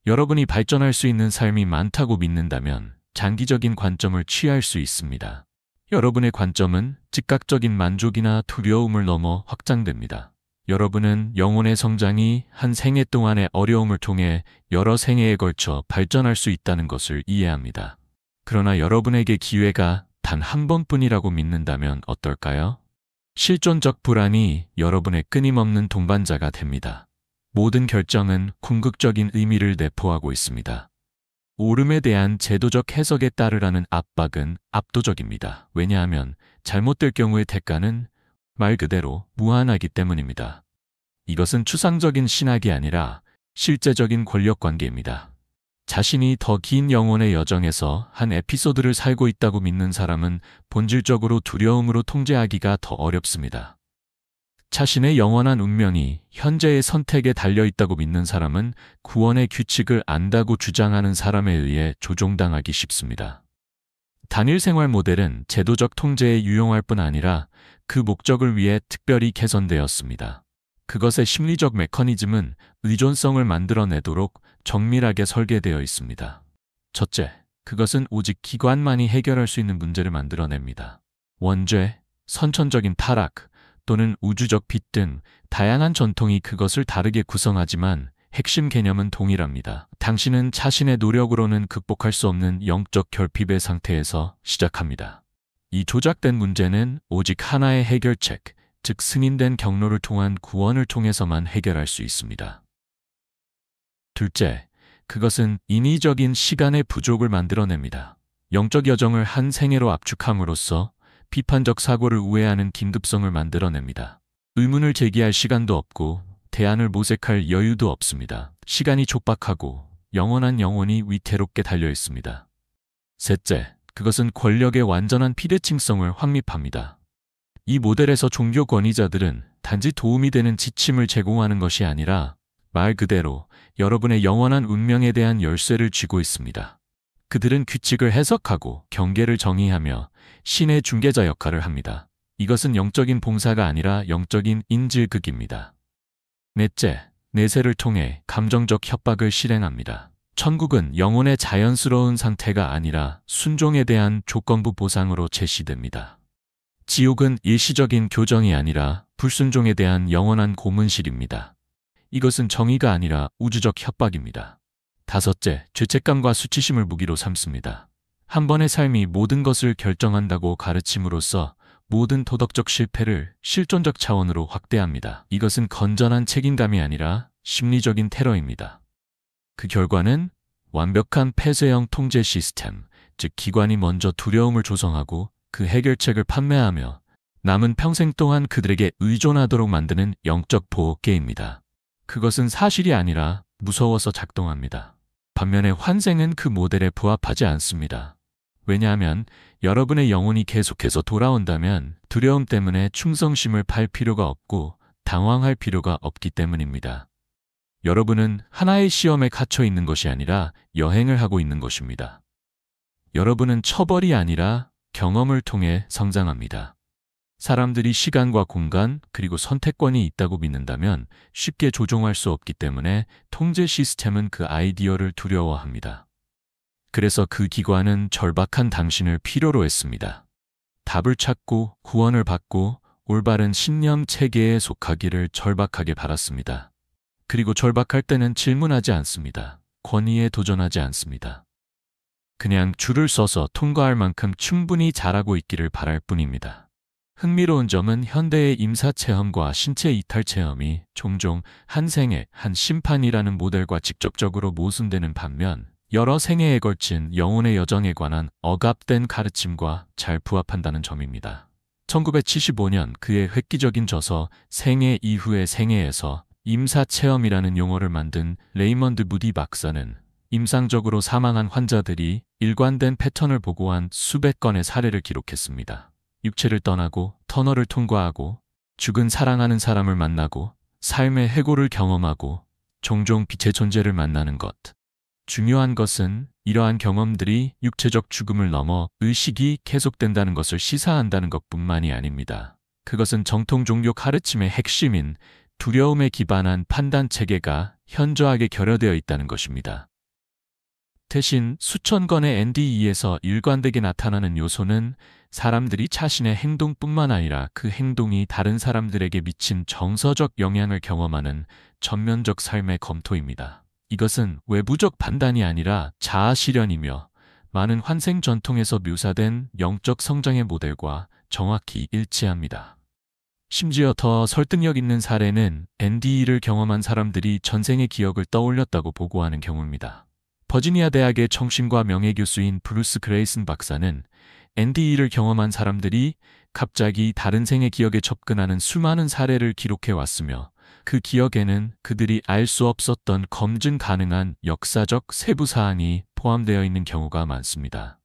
여러분이 발전할 수 있는 삶이 많다고 믿는다면 장기적인 관점을 취할 수 있습니다. 여러분의 관점은 즉각적인 만족이나 두려움을 넘어 확장됩니다. 여러분은 영혼의 성장이 한 생애 동안의 어려움을 통해 여러 생애에 걸쳐 발전할 수 있다는 것을 이해합니다. 그러나 여러분에게 기회가 단 한 번뿐이라고 믿는다면 어떨까요? 실존적 불안이 여러분의 끊임없는 동반자가 됩니다. 모든 결정은 궁극적인 의미를 내포하고 있습니다. 옳음에 대한 제도적 해석에 따르라는 압박은 압도적입니다. 왜냐하면 잘못될 경우의 대가는 말 그대로 무한하기 때문입니다. 이것은 추상적인 신학이 아니라 실제적인 권력 관계입니다. 자신이 더 긴 영혼의 여정에서 한 에피소드를 살고 있다고 믿는 사람은 본질적으로 두려움으로 통제하기가 더 어렵습니다. 자신의 영원한 운명이 현재의 선택에 달려있다고 믿는 사람은 구원의 규칙을 안다고 주장하는 사람에 의해 조종당하기 쉽습니다. 단일 생활 모델은 제도적 통제에 유용할 뿐 아니라 그 목적을 위해 특별히 개선되었습니다. 그것의 심리적 메커니즘은 의존성을 만들어내도록 정밀하게 설계되어 있습니다. 첫째, 그것은 오직 기관만이 해결할 수 있는 문제를 만들어냅니다. 원죄, 선천적인 타락, 또는 우주적 빛 등 다양한 전통이 그것을 다르게 구성하지만 핵심 개념은 동일합니다. 당신은 자신의 노력으로는 극복할 수 없는 영적 결핍의 상태에서 시작합니다. 이 조작된 문제는 오직 하나의 해결책, 즉 승인된 경로를 통한 구원을 통해서만 해결할 수 있습니다. 둘째, 그것은 인위적인 시간의 부족을 만들어냅니다. 영적 여정을 한 생애로 압축함으로써 비판적 사고를 우회하는 긴급성을 만들어냅니다. 의문을 제기할 시간도 없고 대안을 모색할 여유도 없습니다. 시간이 촉박하고 영원한 영혼이 위태롭게 달려 있습니다. 셋째, 그것은 권력의 완전한 비대칭성을 확립합니다. 이 모델에서 종교 권위자들은 단지 도움이 되는 지침을 제공하는 것이 아니라 말 그대로 여러분의 영원한 운명에 대한 열쇠를 쥐고 있습니다. 그들은 규칙을 해석하고 경계를 정의하며 신의 중개자 역할을 합니다. 이것은 영적인 봉사가 아니라 영적인 인질극입니다. 넷째, 내세를 통해 감정적 협박을 실행합니다. 천국은 영혼의 자연스러운 상태가 아니라 순종에 대한 조건부 보상으로 제시됩니다. 지옥은 일시적인 교정이 아니라 불순종에 대한 영원한 고문실입니다. 이것은 정의가 아니라 우주적 협박입니다. 다섯째, 죄책감과 수치심을 무기로 삼습니다. 한 번의 삶이 모든 것을 결정한다고 가르침으로써 모든 도덕적 실패를 실존적 차원으로 확대합니다. 이것은 건전한 책임감이 아니라 심리적인 테러입니다. 그 결과는 완벽한 폐쇄형 통제 시스템, 즉 기관이 먼저 두려움을 조성하고 그 해결책을 판매하며 남은 평생 동안 그들에게 의존하도록 만드는 영적 보호계입니다. 그것은 사실이 아니라 무서워서 작동합니다. 반면에 환생은 그 모델에 부합하지 않습니다. 왜냐하면 여러분의 영혼이 계속해서 돌아온다면 두려움 때문에 충성심을 팔 필요가 없고 당황할 필요가 없기 때문입니다. 여러분은 하나의 시험에 갇혀 있는 것이 아니라 여행을 하고 있는 것입니다. 여러분은 처벌이 아니라 경험을 통해 성장합니다. 사람들이 시간과 공간 그리고 선택권이 있다고 믿는다면 쉽게 조종할 수 없기 때문에 통제 시스템은 그 아이디어를 두려워합니다. 그래서 그 기관은 절박한 당신을 필요로 했습니다. 답을 찾고 구원을 받고 올바른 신념 체계에 속하기를 절박하게 바랐습니다. 그리고 절박할 때는 질문하지 않습니다. 권위에 도전하지 않습니다. 그냥 줄을 서서 통과할 만큼 충분히 잘하고 있기를 바랄 뿐입니다. 흥미로운 점은 현대의 임사체험과 신체 이탈 체험이 종종 한 생에 한 심판이라는 모델과 직접적으로 모순되는 반면 여러 생애에 걸친 영혼의 여정에 관한 억압된 가르침과 잘 부합한다는 점입니다. 1975년 그의 획기적인 저서 생애 이후의 생애에서 임사체험이라는 용어를 만든 레이먼드 무디 박사는 임상적으로 사망한 환자들이 일관된 패턴을 보고한 수백 건의 사례를 기록했습니다. 육체를 떠나고 터널을 통과하고 죽은 사랑하는 사람을 만나고 삶의 해고를 경험하고 종종 빛의 존재를 만나는 것. 중요한 것은 이러한 경험들이 육체적 죽음을 넘어 의식이 계속된다는 것을 시사한다는 것뿐만이 아닙니다. 그것은 정통 종교 가르침의 핵심인 두려움에 기반한 판단 체계가 현저하게 결여되어 있다는 것입니다. 대신 수천 건의 NDE에서 일관되게 나타나는 요소는 사람들이 자신의 행동뿐만 아니라 그 행동이 다른 사람들에게 미친 정서적 영향을 경험하는 전면적 삶의 검토입니다. 이것은 외부적 판단이 아니라 자아 실현이며 많은 환생 전통에서 묘사된 영적 성장의 모델과 정확히 일치합니다. 심지어 더 설득력 있는 사례는 NDE를 경험한 사람들이 전생의 기억을 떠올렸다고 보고하는 경우입니다. 버지니아 대학의 정신과 명예 교수인 브루스 그레이슨 박사는 NDE를 경험한 사람들이 갑자기 다른 생의 기억에 접근하는 수많은 사례를 기록해 왔으며 그 기억에는 그들이 알 수 없었던 검증 가능한 역사적 세부 사항이 포함되어 있는 경우가 많습니다.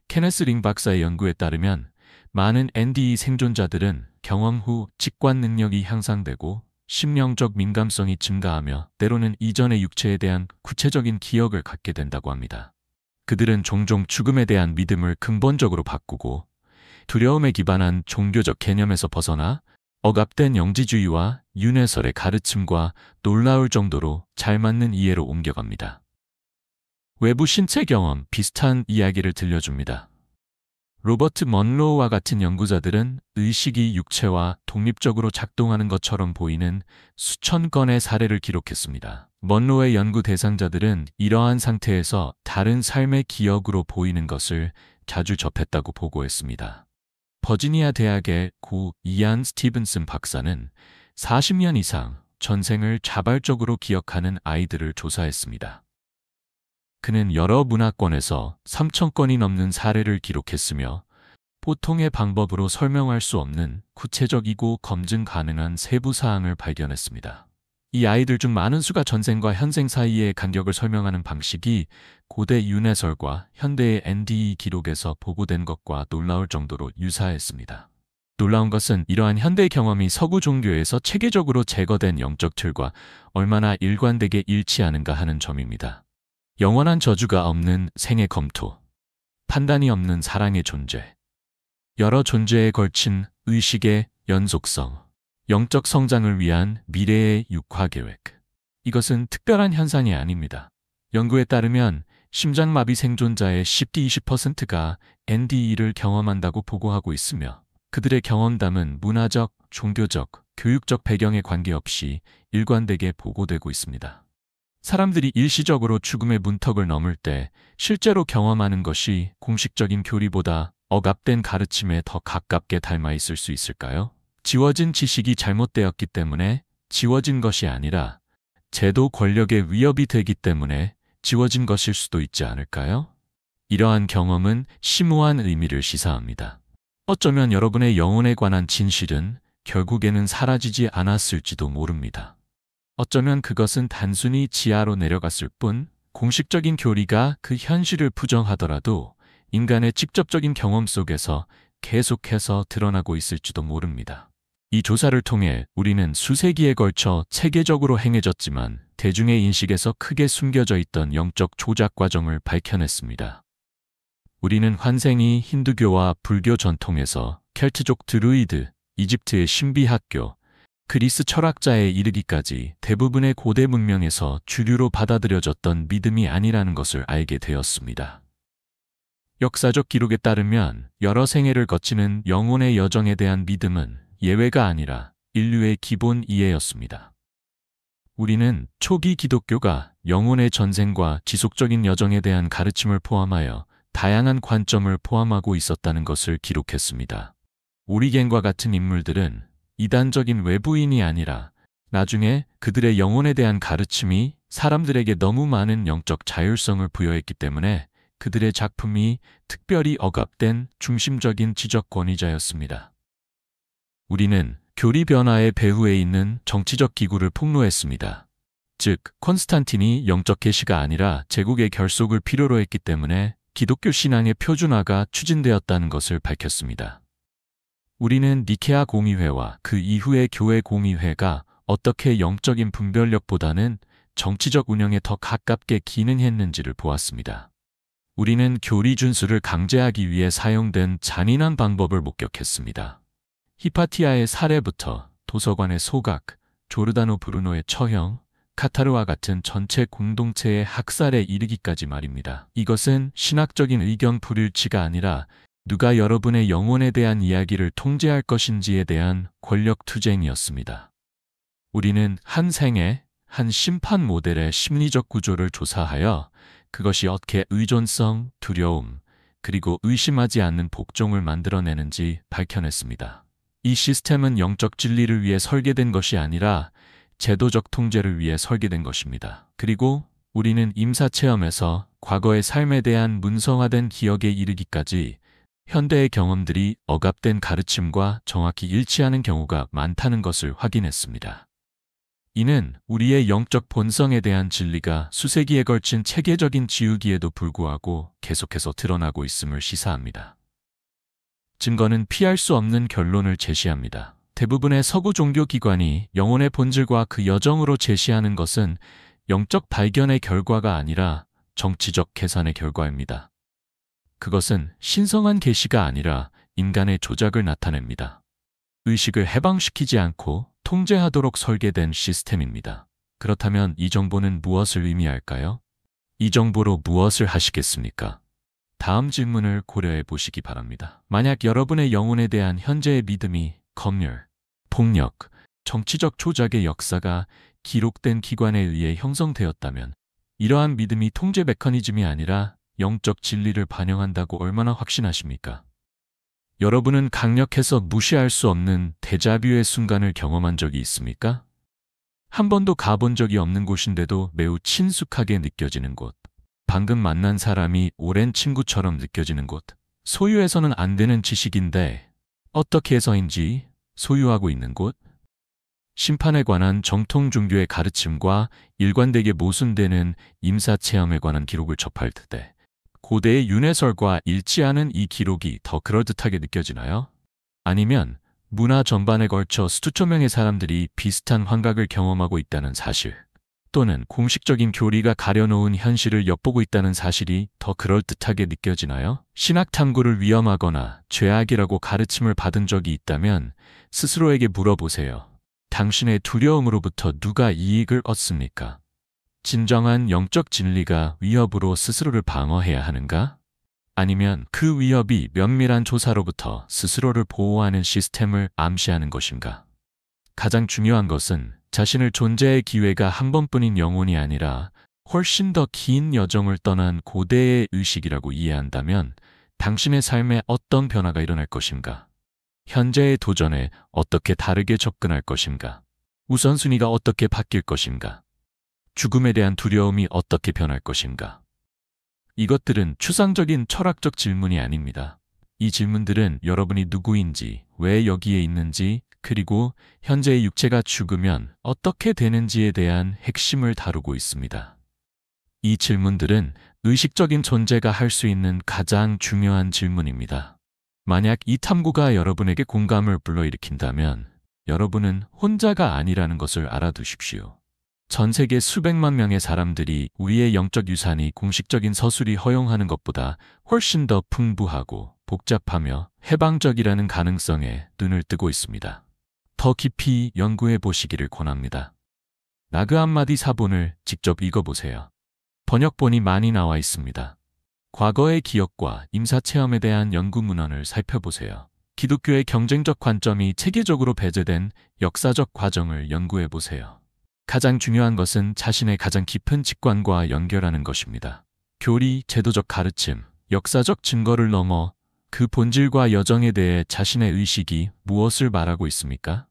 케네스 링 박사의 연구에 따르면 많은 NDE 생존자들은 경험 후 직관 능력이 향상되고 심령적 민감성이 증가하며 때로는 이전의 육체에 대한 구체적인 기억을 갖게 된다고 합니다. 그들은 종종 죽음에 대한 믿음을 근본적으로 바꾸고 두려움에 기반한 종교적 개념에서 벗어나 억압된 영지주의와 윤회설의 가르침과 놀라울 정도로 잘 맞는 이해로 옮겨갑니다. 외부 신체 경험 비슷한 이야기를 들려줍니다. 로버트 먼로우와 같은 연구자들은 의식이 육체와 독립적으로 작동하는 것처럼 보이는 수천 건의 사례를 기록했습니다. 먼로우의 연구 대상자들은 이러한 상태에서 다른 삶의 기억으로 보이는 것을 자주 접했다고 보고했습니다. 버지니아 대학의 고 이안 스티븐슨 박사는 40년 이상 전생을 자발적으로 기억하는 아이들을 조사했습니다. 그는 여러 문화권에서 3,000건이 넘는 사례를 기록했으며 보통의 방법으로 설명할 수 없는 구체적이고 검증 가능한 세부 사항을 발견했습니다. 이 아이들 중 많은 수가 전생과 현생 사이의 간격을 설명하는 방식이 고대 윤회설과 현대의 NDE 기록에서 보고된 것과 놀라울 정도로 유사했습니다. 놀라운 것은 이러한 현대 경험이 서구 종교에서 체계적으로 제거된 영적 틀과 얼마나 일관되게 일치하는가 하는 점입니다. 영원한 저주가 없는 생의 검토, 판단이 없는 사랑의 존재, 여러 존재에 걸친 의식의 연속성, 영적 성장을 위한 미래의 육화 계획. 이것은 특별한 현상이 아닙니다. 연구에 따르면 심장마비 생존자의 10-20%가 NDE를 경험한다고 보고하고 있으며 그들의 경험담은 문화적, 종교적, 교육적 배경에 관계없이 일관되게 보고되고 있습니다. 사람들이 일시적으로 죽음의 문턱을 넘을 때 실제로 경험하는 것이 공식적인 교리보다 억압된 가르침에 더 가깝게 닮아 있을 수 있을까요? 지워진 지식이 잘못되었기 때문에 지워진 것이 아니라 제도 권력의 위협이 되기 때문에 지워진 것일 수도 있지 않을까요? 이러한 경험은 심오한 의미를 시사합니다. 어쩌면 여러분의 영혼에 관한 진실은 결국에는 사라지지 않았을지도 모릅니다. 어쩌면 그것은 단순히 지하로 내려갔을 뿐 공식적인 교리가 그 현실을 부정하더라도 인간의 직접적인 경험 속에서 계속해서 드러나고 있을지도 모릅니다. 이 조사를 통해 우리는 수세기에 걸쳐 체계적으로 행해졌지만 대중의 인식에서 크게 숨겨져 있던 영적 조작 과정을 밝혀냈습니다. 우리는 환생이 힌두교와 불교 전통에서 켈트족 드루이드, 이집트의 신비학교, 그리스 철학자에 이르기까지 대부분의 고대 문명에서 주류로 받아들여졌던 믿음이 아니라는 것을 알게 되었습니다. 역사적 기록에 따르면 여러 생애를 거치는 영혼의 여정에 대한 믿음은 예외가 아니라 인류의 기본 이해였습니다. 우리는 초기 기독교가 영혼의 전생과 지속적인 여정에 대한 가르침을 포함하여 다양한 관점을 포함하고 있었다는 것을 기록했습니다. 오리겐과 같은 인물들은 이단적인 외부인이 아니라 나중에 그들의 영혼에 대한 가르침이 사람들에게 너무 많은 영적 자율성을 부여했기 때문에 그들의 작품이 특별히 억압된 중심적인 지적 권위자였습니다. 우리는 교리 변화의 배후에 있는 정치적 기구를 폭로했습니다. 즉, 콘스탄틴이 영적 계시가 아니라 제국의 결속을 필요로 했기 때문에 기독교 신앙의 표준화가 추진되었다는 것을 밝혔습니다. 우리는 니케아 공의회와 그 이후의 교회 공의회가 어떻게 영적인 분별력보다는 정치적 운영에 더 가깝게 기능했는지를 보았습니다. 우리는 교리 준수를 강제하기 위해 사용된 잔인한 방법을 목격했습니다. 히파티아의 살해부터 도서관의 소각, 조르다노 브루노의 처형, 카타르와 같은 전체 공동체의 학살에 이르기까지 말입니다. 이것은 신학적인 의견 불일치가 아니라 누가 여러분의 영혼에 대한 이야기를 통제할 것인지에 대한 권력 투쟁이었습니다. 우리는 한 생애, 한 심판 모델의 심리적 구조를 조사하여 그것이 어떻게 의존성, 두려움, 그리고 의심하지 않는 복종을 만들어내는지 밝혀냈습니다. 이 시스템은 영적 진리를 위해 설계된 것이 아니라 제도적 통제를 위해 설계된 것입니다. 그리고 우리는 임사체험에서 과거의 삶에 대한 문성화된 기억에 이르기까지 현대의 경험들이 억압된 가르침과 정확히 일치하는 경우가 많다는 것을 확인했습니다. 이는 우리의 영적 본성에 대한 진리가 수세기에 걸친 체계적인 지우기에도 불구하고 계속해서 드러나고 있음을 시사합니다. 증거는 피할 수 없는 결론을 제시합니다. 대부분의 서구 종교 기관이 영혼의 본질과 그 여정으로 제시하는 것은 영적 발견의 결과가 아니라 정치적 계산의 결과입니다. 그것은 신성한 계시가 아니라 인간의 조작을 나타냅니다. 의식을 해방시키지 않고 통제하도록 설계된 시스템입니다. 그렇다면 이 정보는 무엇을 의미할까요? 이 정보로 무엇을 하시겠습니까? 다음 질문을 고려해 보시기 바랍니다. 만약 여러분의 영혼에 대한 현재의 믿음이 검열, 폭력, 정치적 조작의 역사가 기록된 기관에 의해 형성되었다면 이러한 믿음이 통제 메커니즘이 아니라 영적 진리를 반영한다고 얼마나 확신하십니까? 여러분은 강력해서 무시할 수 없는 데자뷰의 순간을 경험한 적이 있습니까? 한 번도 가본 적이 없는 곳인데도 매우 친숙하게 느껴지는 곳, 방금 만난 사람이 오랜 친구처럼 느껴지는 곳, 소유해서는 안 되는 지식인데 어떻게 해서인지 소유하고 있는 곳, 심판에 관한 정통 종교의 가르침과 일관되게 모순되는 임사체험에 관한 기록을 접할 때 고대의 윤회설과 일치하는 이 기록이 더 그럴듯하게 느껴지나요? 아니면 문화 전반에 걸쳐 수천 명의 사람들이 비슷한 환각을 경험하고 있다는 사실, 또는 공식적인 교리가 가려놓은 현실을 엿보고 있다는 사실이 더 그럴듯하게 느껴지나요? 신학 탐구를 위험하거나 죄악이라고 가르침을 받은 적이 있다면 스스로에게 물어보세요. 당신의 두려움으로부터 누가 이익을 얻습니까? 진정한 영적 진리가 위협으로 스스로를 방어해야 하는가? 아니면 그 위협이 면밀한 조사로부터 스스로를 보호하는 시스템을 암시하는 것인가? 가장 중요한 것은 자신을 존재의 기회가 한 번뿐인 영혼이 아니라 훨씬 더 긴 여정을 떠난 고대의 의식이라고 이해한다면 당신의 삶에 어떤 변화가 일어날 것인가? 현재의 도전에 어떻게 다르게 접근할 것인가? 우선순위가 어떻게 바뀔 것인가? 죽음에 대한 두려움이 어떻게 변할 것인가? 이것들은 추상적인 철학적 질문이 아닙니다. 이 질문들은 여러분이 누구인지, 왜 여기에 있는지, 그리고 현재의 육체가 죽으면 어떻게 되는지에 대한 핵심을 다루고 있습니다. 이 질문들은 의식적인 존재가 할 수 있는 가장 중요한 질문입니다. 만약 이 탐구가 여러분에게 공감을 불러일으킨다면 여러분은 혼자가 아니라는 것을 알아두십시오. 전 세계 수백만 명의 사람들이 우리의 영적 유산이 공식적인 서술이 허용하는 것보다 훨씬 더 풍부하고 복잡하며 해방적이라는 가능성에 눈을 뜨고 있습니다. 더 깊이 연구해 보시기를 권합니다. 나그 한마디 사본을 직접 읽어보세요. 번역본이 많이 나와 있습니다. 과거의 기억과 임사체험에 대한 연구 문헌을 살펴보세요. 기독교의 경쟁적 관점이 체계적으로 배제된 역사적 과정을 연구해 보세요. 가장 중요한 것은 자신의 가장 깊은 직관과 연결하는 것입니다. 교리, 제도적 가르침, 역사적 증거를 넘어 그 본질과 여정에 대해 자신의 의식이 무엇을 말하고 있습니까?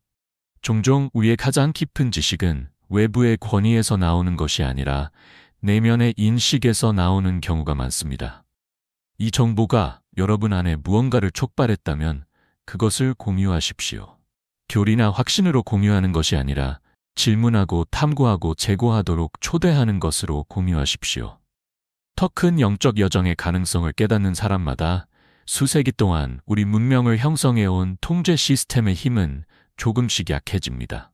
종종 우리의 가장 깊은 지식은 외부의 권위에서 나오는 것이 아니라 내면의 인식에서 나오는 경우가 많습니다. 이 정보가 여러분 안에 무언가를 촉발했다면 그것을 공유하십시오. 교리나 확신으로 공유하는 것이 아니라 질문하고 탐구하고 재고하도록 초대하는 것으로 공유하십시오. 더 큰 영적 여정의 가능성을 깨닫는 사람마다 수세기 동안 우리 문명을 형성해온 통제 시스템의 힘은 조금씩 약해집니다.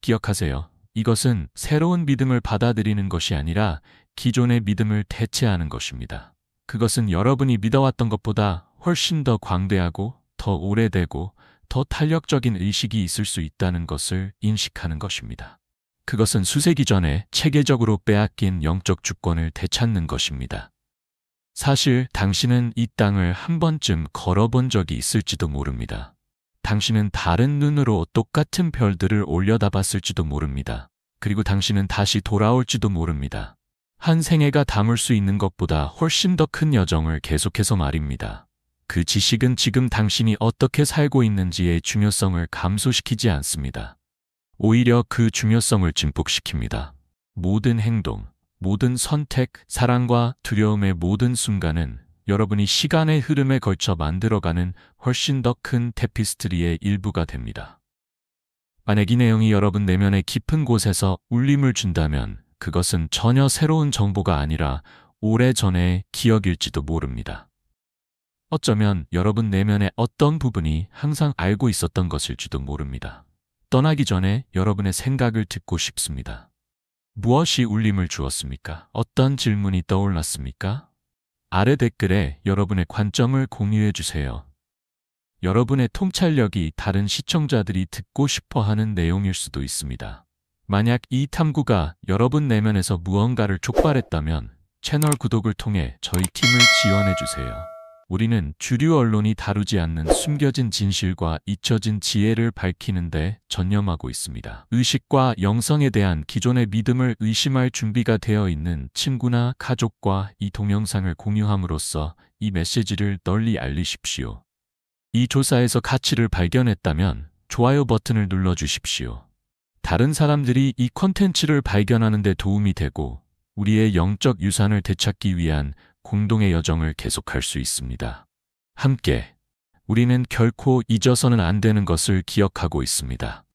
기억하세요. 이것은 새로운 믿음을 받아들이는 것이 아니라 기존의 믿음을 대체하는 것입니다. 그것은 여러분이 믿어왔던 것보다 훨씬 더 광대하고 더 오래되고 더 탄력적인 의식이 있을 수 있다는 것을 인식하는 것입니다. 그것은 수세기 전에 체계적으로 빼앗긴 영적 주권을 되찾는 것입니다. 사실 당신은 이 땅을 한 번쯤 걸어본 적이 있을지도 모릅니다. 당신은 다른 눈으로 똑같은 별들을 올려다봤을지도 모릅니다. 그리고 당신은 다시 돌아올지도 모릅니다. 한 생애가 담을 수 있는 것보다 훨씬 더 큰 여정을 계속해서 말입니다. 그 지식은 지금 당신이 어떻게 살고 있는지의 중요성을 감소시키지 않습니다. 오히려 그 중요성을 증폭시킵니다. 모든 행동, 모든 선택, 사랑과 두려움의 모든 순간은 여러분이 시간의 흐름에 걸쳐 만들어가는 훨씬 더 큰 테피스트리의 일부가 됩니다. 만약 이 내용이 여러분 내면의 깊은 곳에서 울림을 준다면 그것은 전혀 새로운 정보가 아니라 오래전의 기억일지도 모릅니다. 어쩌면 여러분 내면의 어떤 부분이 항상 알고 있었던 것일지도 모릅니다. 떠나기 전에 여러분의 생각을 듣고 싶습니다. 무엇이 울림을 주었습니까? 어떤 질문이 떠올랐습니까? 아래 댓글에 여러분의 관점을 공유해 주세요. 여러분의 통찰력이 다른 시청자들이 듣고 싶어 하는 내용일 수도 있습니다. 만약 이 탐구가 여러분 내면에서 무언가를 촉발했다면 채널 구독을 통해 저희 팀을 지원해 주세요. 우리는 주류 언론이 다루지 않는 숨겨진 진실과 잊혀진 지혜를 밝히는 데 전념하고 있습니다. 의식과 영성에 대한 기존의 믿음을 의심할 준비가 되어 있는 친구나 가족과 이 동영상을 공유함으로써 이 메시지를 널리 알리십시오. 이 조사에서 가치를 발견했다면 좋아요 버튼을 눌러주십시오. 다른 사람들이 이 콘텐츠를 발견하는 데 도움이 되고 우리의 영적 유산을 되찾기 위한 공동의 여정을 계속할 수 있습니다. 함께 우리는 결코 잊어서는 안 되는 것을 기억하고 있습니다.